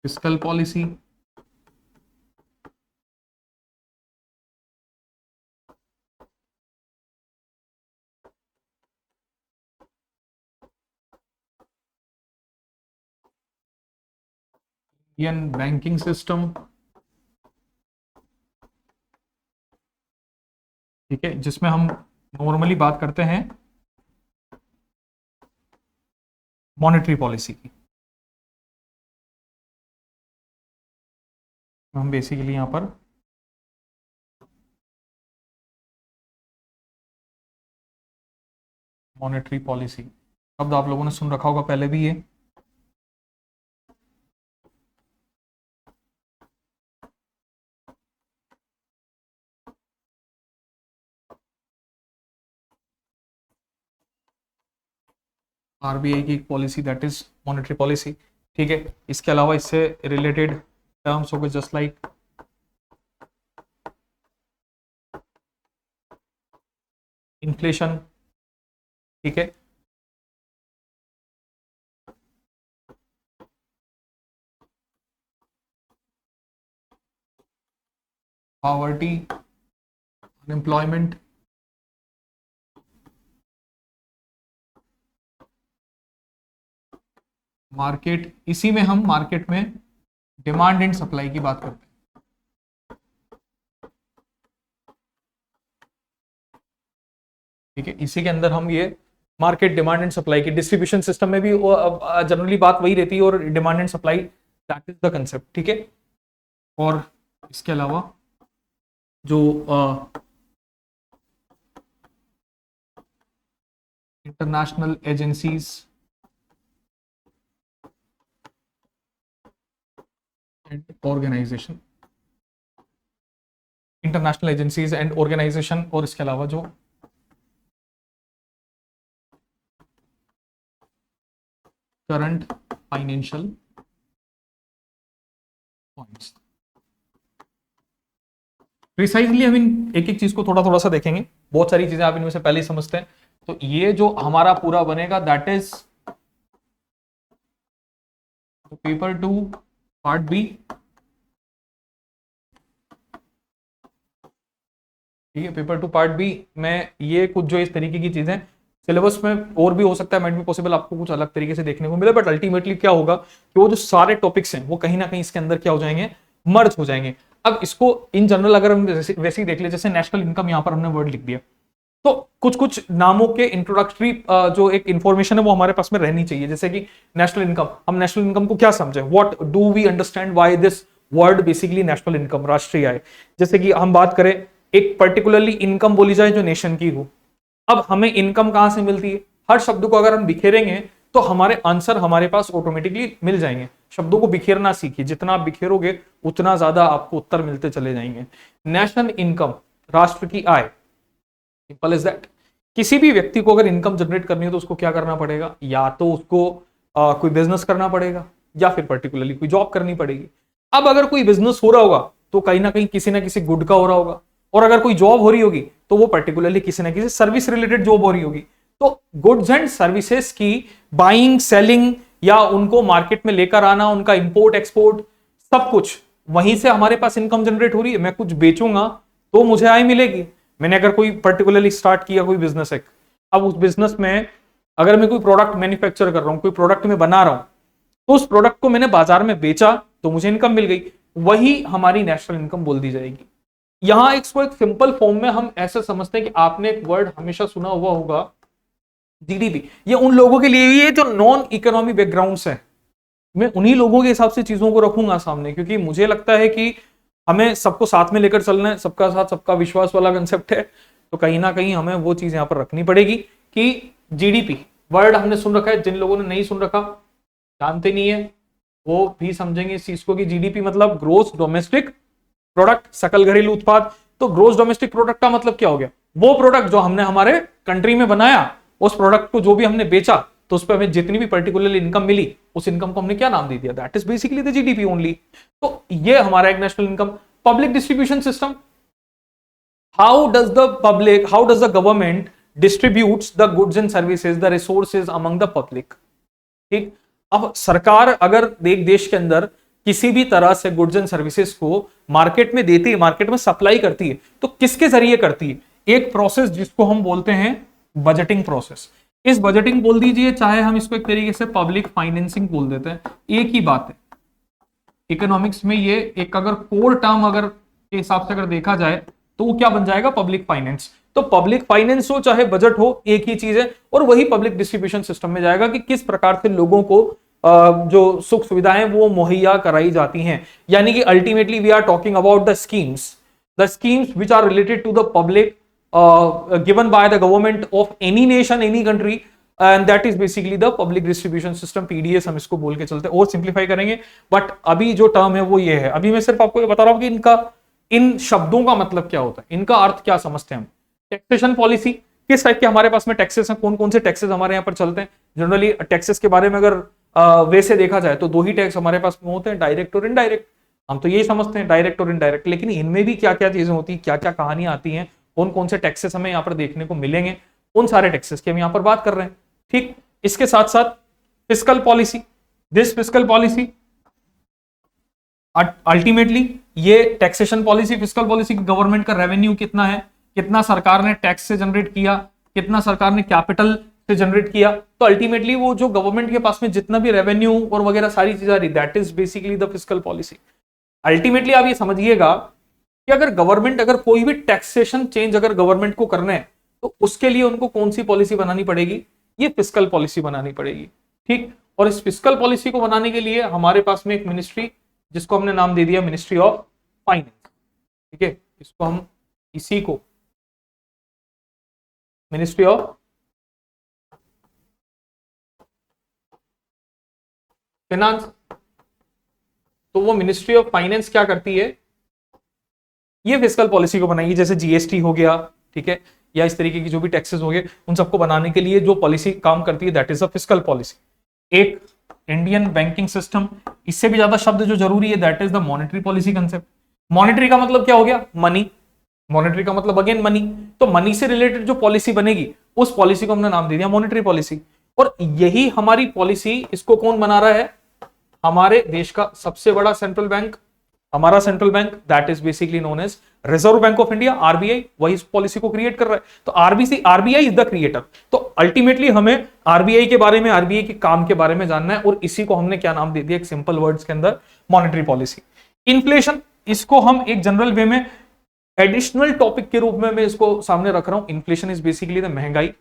fiscal policy, Indian banking system. ठीक है, जिसमें हम नॉर्मली बात करते हैं मॉनेटरी पॉलिसी की. हम बेसिकली यहां पर मॉनेटरी पॉलिसी शब्द आप लोगों ने सुन रखा होगा पहले भी ये. आरबीआई की एक policy that is monetary policy, ठीक है। इसके अलावा इससे रिलेटेड टर्म्स हो गए जस्ट लाइक इन्फ्लेशन, ठीक है। पॉवर्टी, अनएम्प्लॉयमेंट, मार्केट, इसी में हम मार्केट में डिमांड एंड सप्लाई की बात करते हैं, ठीक है। इसी के अंदर हम ये मार्केट, डिमांड एंड सप्लाई की, डिस्ट्रीब्यूशन सिस्टम में भी जनरली बात वही रहती है, और demand and supply that is the concept, ठीक है। और इसके अलावा जो international agencies and organization, international agencies and organization, और इसके अलावा जो करंट फाइनेंशियल पॉइंट्स। प्रिसाइजली हम इन एक एक चीज को थोड़ा थोड़ा सा देखेंगे, बहुत सारी चीजें आप इनमें से पहले ही समझते हैं। तो ये जो हमारा पूरा बनेगा that is paper 2 part B, ठीक है। पेपर 2 पार्ट बी में ये कुछ जो इस तरीके की चीजें सिलेबस में और भी हो सकता है, माइट भी पॉसिबल आपको कुछ अलग तरीके से देखने को मिले, बट अल्टीमेटली क्या होगा कि वो जो सारे टॉपिक्स हैं वो कहीं ना कहीं इसके अंदर क्या हो जाएंगे, मर्ज हो जाएंगे। अब इसको इन जनरल अगर हम वैसे ही देख ले, जैसे नेशनल इनकम यहां पर हमने वर्ड लिख दिया, तो कुछ कुछ नामों के इंट्रोडक्टरी जो एक इंफॉर्मेशन है वो हमारे पास में रहनी चाहिए। जैसे कि नेशनल इनकम, हम नेशनल इनकम को क्या समझे, what do we understand why this word basically national income, राष्ट्रीय आय। जैसे कि हम बात करें एक पर्टिकुलरली इनकम बोली जाए जो नेशन की हो, अब हमें इनकम कहां से मिलती है, हर शब्द को अगर हम बिखेरेंगे तो हमारे आंसर हमारे पास ऑटोमेटिकली मिल जाएंगे। शब्दों को बिखेरना सीखिए, जितना आप बिखेरोगे उतना ज्यादा आपको उत्तर मिलते चले जाएंगे। नेशनल इनकम, राष्ट्र की आय, सिंपल इज दैट। किसी भी व्यक्ति को अगर इनकम जनरेट करनी है तो उसको क्या करना पड़ेगा, या तो उसको कोई बिजनेस करना पड़ेगा या फिर पर्टिकुलरली कोई जॉब करनी पड़ेगी। अब अगर कोई बिजनेस हो रहा होगा तो कहीं ना कहीं किसी ना किसी गुड का हो रहा होगा, और अगर कोई जॉब हो रही होगी तो वो पर्टिकुलरली किसी ना किसी सर्विस रिलेटेड जॉब हो रही होगी। तो गुड्स एंड सर्विसेज की बाइंग, सेलिंग, या उनको मार्केट में लेकर आना, उनका इंपोर्ट एक्सपोर्ट, सब कुछ वहीं से हमारे पास इनकम जनरेट हो रही है। मैं कुछ बेचूंगा तो मुझे आय मिलेगी। मैंने अगर कोई पर्टिकुलरली स्टार्ट किया कोई बिजनेस है, अब उस बिजनेस में अगर मैं कोई प्रोडक्ट मैन्युफैक्चर कर रहा हूं, कोई प्रोडक्ट मैं बना रहा हूं, तो उस प्रोडक्ट को मैंने बाजार में बेचा तो मुझे इनकम मिल गई, वही हमारी नेशनल इनकम बोल दी जाएगी। यहां इसको एक सिंपल फॉर्म में हम ऐसे समझते हैं कि आपने एक वर्ड हमेशा सुना हुआ होगा, जीडीपी। ये उन लोगों के लिए भी है जो नॉन इकोनॉमी बैकग्राउंड्स हैं। मैं उन्हीं लोगों के हिसाब से चीजों को रखूंगा सामने, क्योंकि मुझे लगता है कि हमें सबको साथ में लेकर चलना है, सबका साथ सबका विश्वास वाला कंसेप्ट है। तो कहीं ना कहीं हमें वो चीज यहां पर रखनी पड़ेगी कि जीडीपी वर्ड हमने सुन रखा है, जिन लोगों ने नहीं सुन रखा, जानते नहीं है, वो भी समझेंगे इस चीज को कि जीडीपी मतलब ग्रोस डोमेस्टिक प्रोडक्ट, सकल घरेलू उत्पाद। तो ग्रोस डोमेस्टिक प्रोडक्ट का मतलब क्या हो गया, वो प्रोडक्ट जो हमने हमारे कंट्री में बनाया, उस प्रोडक्ट को जो भी हमने बेचा, तो उस पर हमें जितनी भी पर्टिकुलर इनकम मिली, उस इनकम को हमने क्या नाम दे दिया, that is basically the GDP only. तो ये हमारा एक national income. Public distribution system, how does the government distributes the goods and services, the resources among the public. ठीक, अब सरकार अगर एक देश के अंदर किसी भी तरह से गुड्स एंड सर्विसेज को मार्केट में देती है, मार्केट में सप्लाई करती है, तो किसके जरिए करती है, एक प्रोसेस जिसको हम बोलते हैं बजटिंग प्रोसेस। इस बजटिंग बोल दीजिए, चाहे हम इसको एक तरीके से पब्लिक फाइनेंसिंग बोल देते हैं, एक ही बात है। इकोनॉमिक्स में ये एक अगर कोर टर्म अगर के हिसाब से अगर देखा जाए तो वो क्या बन जाएगा, पब्लिक फाइनेंस। तो पब्लिक फाइनेंस हो चाहे बजट हो, एक ही चीज है, और वही पब्लिक डिस्ट्रीब्यूशन सिस्टम में जाएगा कि किस प्रकार से लोगों को जो सुख सुविधाएं वो मुहैया कराई जाती हैं। यानी कि ultimately we are talking about the schemes which are related to the public given by the government of any nation, any country, and that is basically the public distribution system, PDS हम इसको बोल के चलते हैं, और simplify करेंगे। But अभी जो टर्म है वो ये है। अभी मैं सिर्फ आपको ये बता रहा हूं कि इनका, इन शब्दों का मतलब क्या होता है, इनका अर्थ क्या समझते हैं हम। टैक्सेशन पॉलिसी, किस टाइप के हमारे पास में टैक्सेस हैं, कौन कौन से टैक्सेस हमारे यहाँ पर चलते हैं, जनरली टैक्सेस के बारे में अगर वैसे देखा जाए तो दो ही टैक्स हमारे पास में होते हैं, डायरेक्ट और इनडायरेक्ट। हम तो यही समझते हैं डायरेक्ट और इनडायरेक्ट, लेकिन इनमें भी क्या क्या चीजें होती है, क्या क्या कहानियां आती हैं, कौन कौन से टैक्सेस हमें यहाँ पर देखने को मिलेंगे, उन सारे टैक्सेस की हम यहाँ पर बात कर रहे हैं। ठीक, इसके साथ साथ fiscal policy, this fiscal policy ultimately ये taxation policy, fiscal policy, government का रेवेन्यू कितना है, कितना सरकार ने टैक्स से जनरेट किया, कितना सरकार ने कैपिटल से जनरेट किया, तो अल्टीमेटली वो जो गवर्नमेंट के पास में जितना भी रेवेन्यू और वगैरह सारी चीजें आ रही, that is basically the fiscal policy. Ultimately आप ये समझिएगा कि अगर गवर्नमेंट, अगर कोई भी टैक्सेशन चेंज अगर गवर्नमेंट को करना है तो उसके लिए उनको कौन सी पॉलिसी बनानी पड़ेगी, ये फिस्कल पॉलिसी बनानी पड़ेगी। ठीक, और इस फिस्कल पॉलिसी को बनाने के लिए हमारे पास में एक मिनिस्ट्री, जिसको हमने नाम दे दिया मिनिस्ट्री ऑफ फाइनेंस। ठीक है, इसको हम इसी को मिनिस्ट्री ऑफ फाइनेंस, तो वो मिनिस्ट्री ऑफ फाइनेंस क्या करती है, ये फिस्कल पॉलिसी को बनाएगी। जैसे जीएसटी हो गया, ठीक है, या इस तरीके की जो भी टैक्सेस हो गए, उन सबको बनाने के लिए जो पॉलिसी काम करती है, that is a fiscal policy. एक इंडियन बैंकिंग सिस्टम, इससे भी ज्यादा शब्द जो जरूरी है, that is the monetary policy concept. Monetary का मतलब क्या हो गया, मनी, मॉनेटरी का मतलब अगेन मनी, तो मनी से रिलेटेड जो पॉलिसी बनेगी उस पॉलिसी को हमने नाम दे दिया मॉनेटरी पॉलिसी। और यही हमारी पॉलिसी, इसको कौन बना रहा है, हमारे देश का सबसे बड़ा सेंट्रल बैंक, हमारा central bank, that is basically known as Reserve Bank of India, RBI, वही इस पॉलिसी को क्रिएट कर रहा है। तो आरबीआई इज द क्रिएटर। तो अल्टीमेटली हमें आरबीआई के बारे में, आरबीआई के काम के बारे में जानना है, और इसी को हमने क्या नाम दे दिया एक सिंपल वर्ड्स के अंदर, मॉनेटरी पॉलिसी। इन्फ्लेशन, इसको हम एक जनरल वे में एडिशनल टॉपिक के रूप में मैं इसको सामने रख रहा हूं। इन्फ्लेशन इज बेसिकली द महंगाई,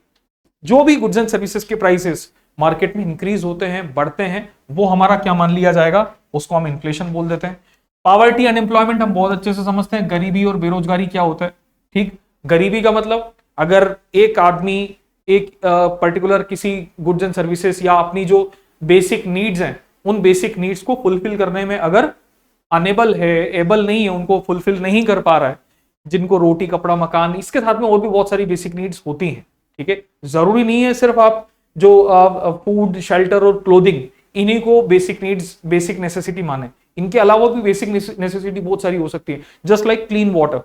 जो भी गुड्स एंड सर्विसेज के प्राइसेस मार्केट में इंक्रीज होते हैं, बढ़ते हैं, वो हमारा क्या मान लिया जाएगा, उसको हम इन्फ्लेशन बोल देते हैं। पॉवर्टी, अनएम्प्लॉयमेंट हम बहुत अच्छे से समझते हैं, गरीबी और बेरोजगारी क्या होता है। ठीक, गरीबी का मतलब अगर एक आदमी एक पर्टिकुलर किसी गुड्स एंड सर्विसेज या अपनी जो बेसिक नीड्स हैं, उन बेसिक नीड्स को फुलफिल करने में अगर अनेबल है, एबल नहीं है, उनको फुलफिल नहीं कर पा रहा है, जिनको रोटी कपड़ा मकान, इसके साथ में और भी बहुत सारी बेसिक नीड्स होती हैं। ठीक है, जरूरी नहीं है सिर्फ आप जो फूड, शेल्टर और क्लोथिंग, इन्हीं को बेसिक नीड्स, बेसिक नेसेसिटी माने, इनके अलावा भी बेसिक नेसेसिटी बहुत सारी हो सकती है। Just like clean water,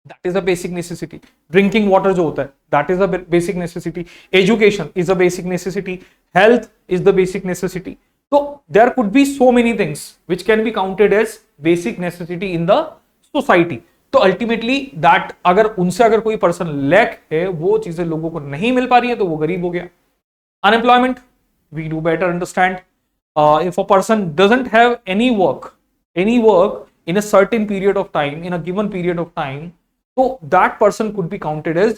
that is a basic necessity. Drinking water जो होता है, that is a basic necessity. Education is a basic necessity. Health is the basic necessity. तो there could be so many things which can be counted as basic necessity in the society. तो ultimately that, अगर उनसे अगर कोई person lack है, वो चीजें लोगों को नहीं मिल पा रही है, तो वो गरीब हो गया। Unemployment, we do better understand, if a person doesn't have any work in a certain period of time, in a given period of time, तो that person could be counted as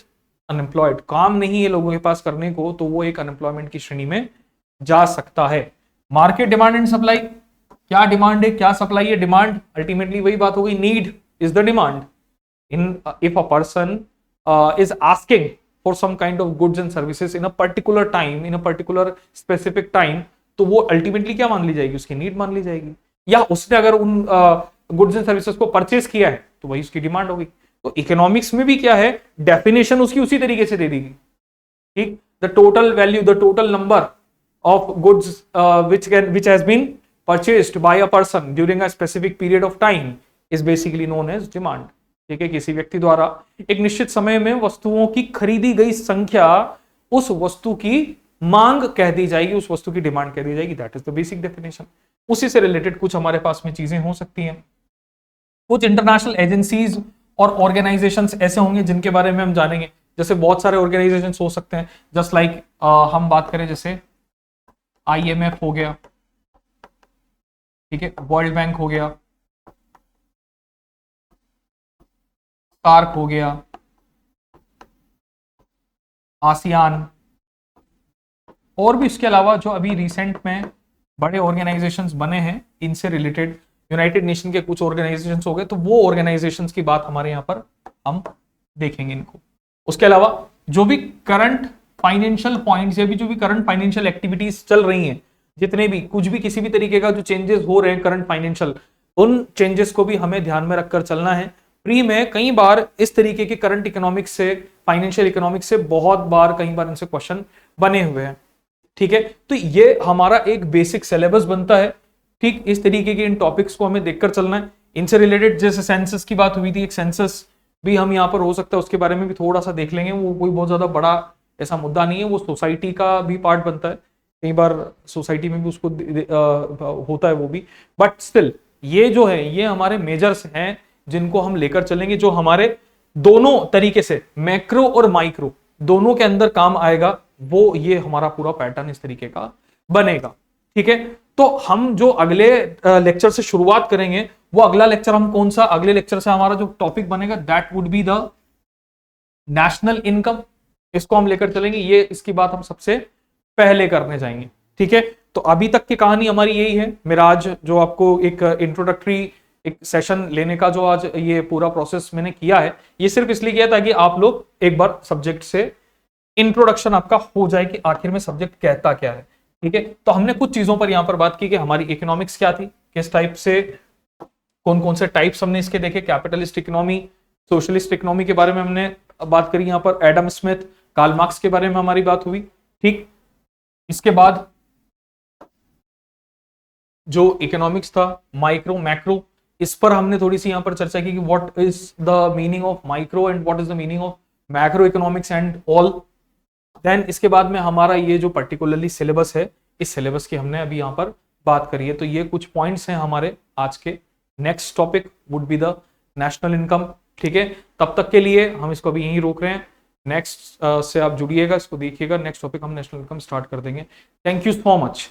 unemployed। काम नहीं है लोगों के पास करने को, तो वो एक अनएम्प्लॉयमेंट की श्रेणी में जा सकता है। मार्केट डिमांड एंड सप्लाई, क्या डिमांड है, क्या सप्लाई है। डिमांड अल्टीमेटली वही बात हो गई, need is the demand. In if a person is asking for some kind of goods and services in a particular time, in a particular specific time, तो वो अल्टीमेटली क्या मान ली जाएगी, उसकी नीड मान ली जाएगी। या उसने अगर उन गुड्स एंड सर्विसेज को परचेज किया है, तो वही उसकी डिमांड होगी। तो इकोनॉमिक्स में भी क्या है, डेफिनेशन उसकी उसी तरीके से दे देगी। ठीक, the total value, the total number of goods which has been purchased by a person during a specific period of time is basically known as demand। ठीक है, किसी व्यक्ति द्वारा एक निश्चित समय में वस्तुओं की खरीदी गई संख्या उस वस्तु की मांग कह दी जाएगी, उस वस्तु की डिमांड कह दी जाएगी, that is the basic definition. उसी से रिलेटेड कुछ हमारे पास में चीजें हो सकती हैं। कुछ इंटरनेशनल एजेंसीज और ऑर्गेनाइजेशंस ऐसे होंगे जिनके बारे में हम जानेंगे। जैसे बहुत सारे ऑर्गेनाइजेशंस हो सकते हैं, जस्ट लाइक हम बात करें जैसे IMF हो गया, ठीक है, वर्ल्ड बैंक हो गया, सार्क हो गया, आसियान, और भी इसके अलावा जो अभी रिसेंट में बड़े ऑर्गेनाइजेशंस बने हैं, इनसे रिलेटेड यूनाइटेड नेशन के कुछ ऑर्गेनाइजेशंस हो गए, तो वो ऑर्गेनाइजेशंस की बात हमारे यहाँ पर हम देखेंगे इनको। उसके अलावा जो भी करंट फाइनेंशियल पॉइंट्स या भी जो भी करंट फाइनेंशियल एक्टिविटीज चल रही हैं, जितने भी कुछ भी किसी भी तरीके का जो चेंजेस हो रहे हैं करंट फाइनेंशियल, उन चेंजेस को भी हमें ध्यान में रखकर चलना है। प्री में कई बार इस तरीके के करंट इकोनॉमिक्स से, फाइनेंशियल इकोनॉमिक्स से बहुत बार, कई बार इनसे क्वेश्चन बने हुए हैं। ठीक है, तो ये हमारा एक बेसिक सिलेबस बनता है। ठीक इस तरीके के इन टॉपिक्स को हमें देखकर चलना है। इनसे रिलेटेड जैसे सेंसस की बात हुई थी, एक सेंसस भी हम यहाँ पर हो सकता है उसके बारे में भी थोड़ा सा देख लेंगे। वो कोई बहुत ज्यादा बड़ा ऐसा मुद्दा नहीं है, वो सोसाइटी का भी पार्ट बनता है, कई बार सोसाइटी में भी उसको होता है वो भी। बट स्टिल ये जो है ये हमारे मेजर्स हैं जिनको हम लेकर चलेंगे, जो हमारे दोनों तरीके से मैक्रो और माइक्रो दोनों के अंदर काम आएगा। वो ये हमारा पूरा पैटर्न इस तरीके का बनेगा। ठीक है, तो हम जो अगले लेक्चर से शुरुआत करेंगे, वो अगला लेक्चर हम कौन सा, अगले लेक्चर से हमारा जो टॉपिक बनेगा that would be the national income. इसको हम लेकर चलेंगे, ये इसकी बात हम सबसे पहले करने जाएंगे। ठीक है, तो अभी तक की कहानी हमारी यही है। मेरा आज जो आपको एक इंट्रोडक्टरी एक सेशन लेने का जो आज ये पूरा प्रोसेस मैंने किया है, ये सिर्फ इसलिए किया ताकि आप लोग एक बार सब्जेक्ट से इंट्रोडक्शन आपका हो जाए कि आखिर में सब्जेक्ट कहता क्या है। ठीक है, तो हमने कुछ चीजों पर यहां पर बात की कि हमारी इकोनॉमिक्स क्या थी, किस टाइप से, कौन कौन से टाइप्स हमने इसके देखे, कैपिटलिस्ट इकोनॉमी, सोशलिस्ट इकोनॉमी के बारे में हमने बात करी, यहां पर एडम स्मिथ, कार्ल मार्क्स के बारे में हमारी बात हुई। ठीक, इसके बाद जो इकोनॉमिक्स था माइक्रो मैक्रो, इस पर हमने थोड़ी सी यहां पर चर्चा की कि what is the meaning of micro and what is the meaning of macro economics and all. Then इसके बाद में हमारा ये जो पर्टिकुलरली सिलेबस है, इस सिलेबस की हमने अभी यहां पर बात करी है। तो ये कुछ पॉइंट्स हैं हमारे आज के। Next topic would be the national income. ठीक है, तब तक के लिए हम इसको अभी यहीं रोक रहे हैं। नेक्स्ट से आप जुड़िएगा, इसको देखिएगा, नेक्स्ट टॉपिक हम नेशनल इनकम स्टार्ट कर देंगे। Thank you so much.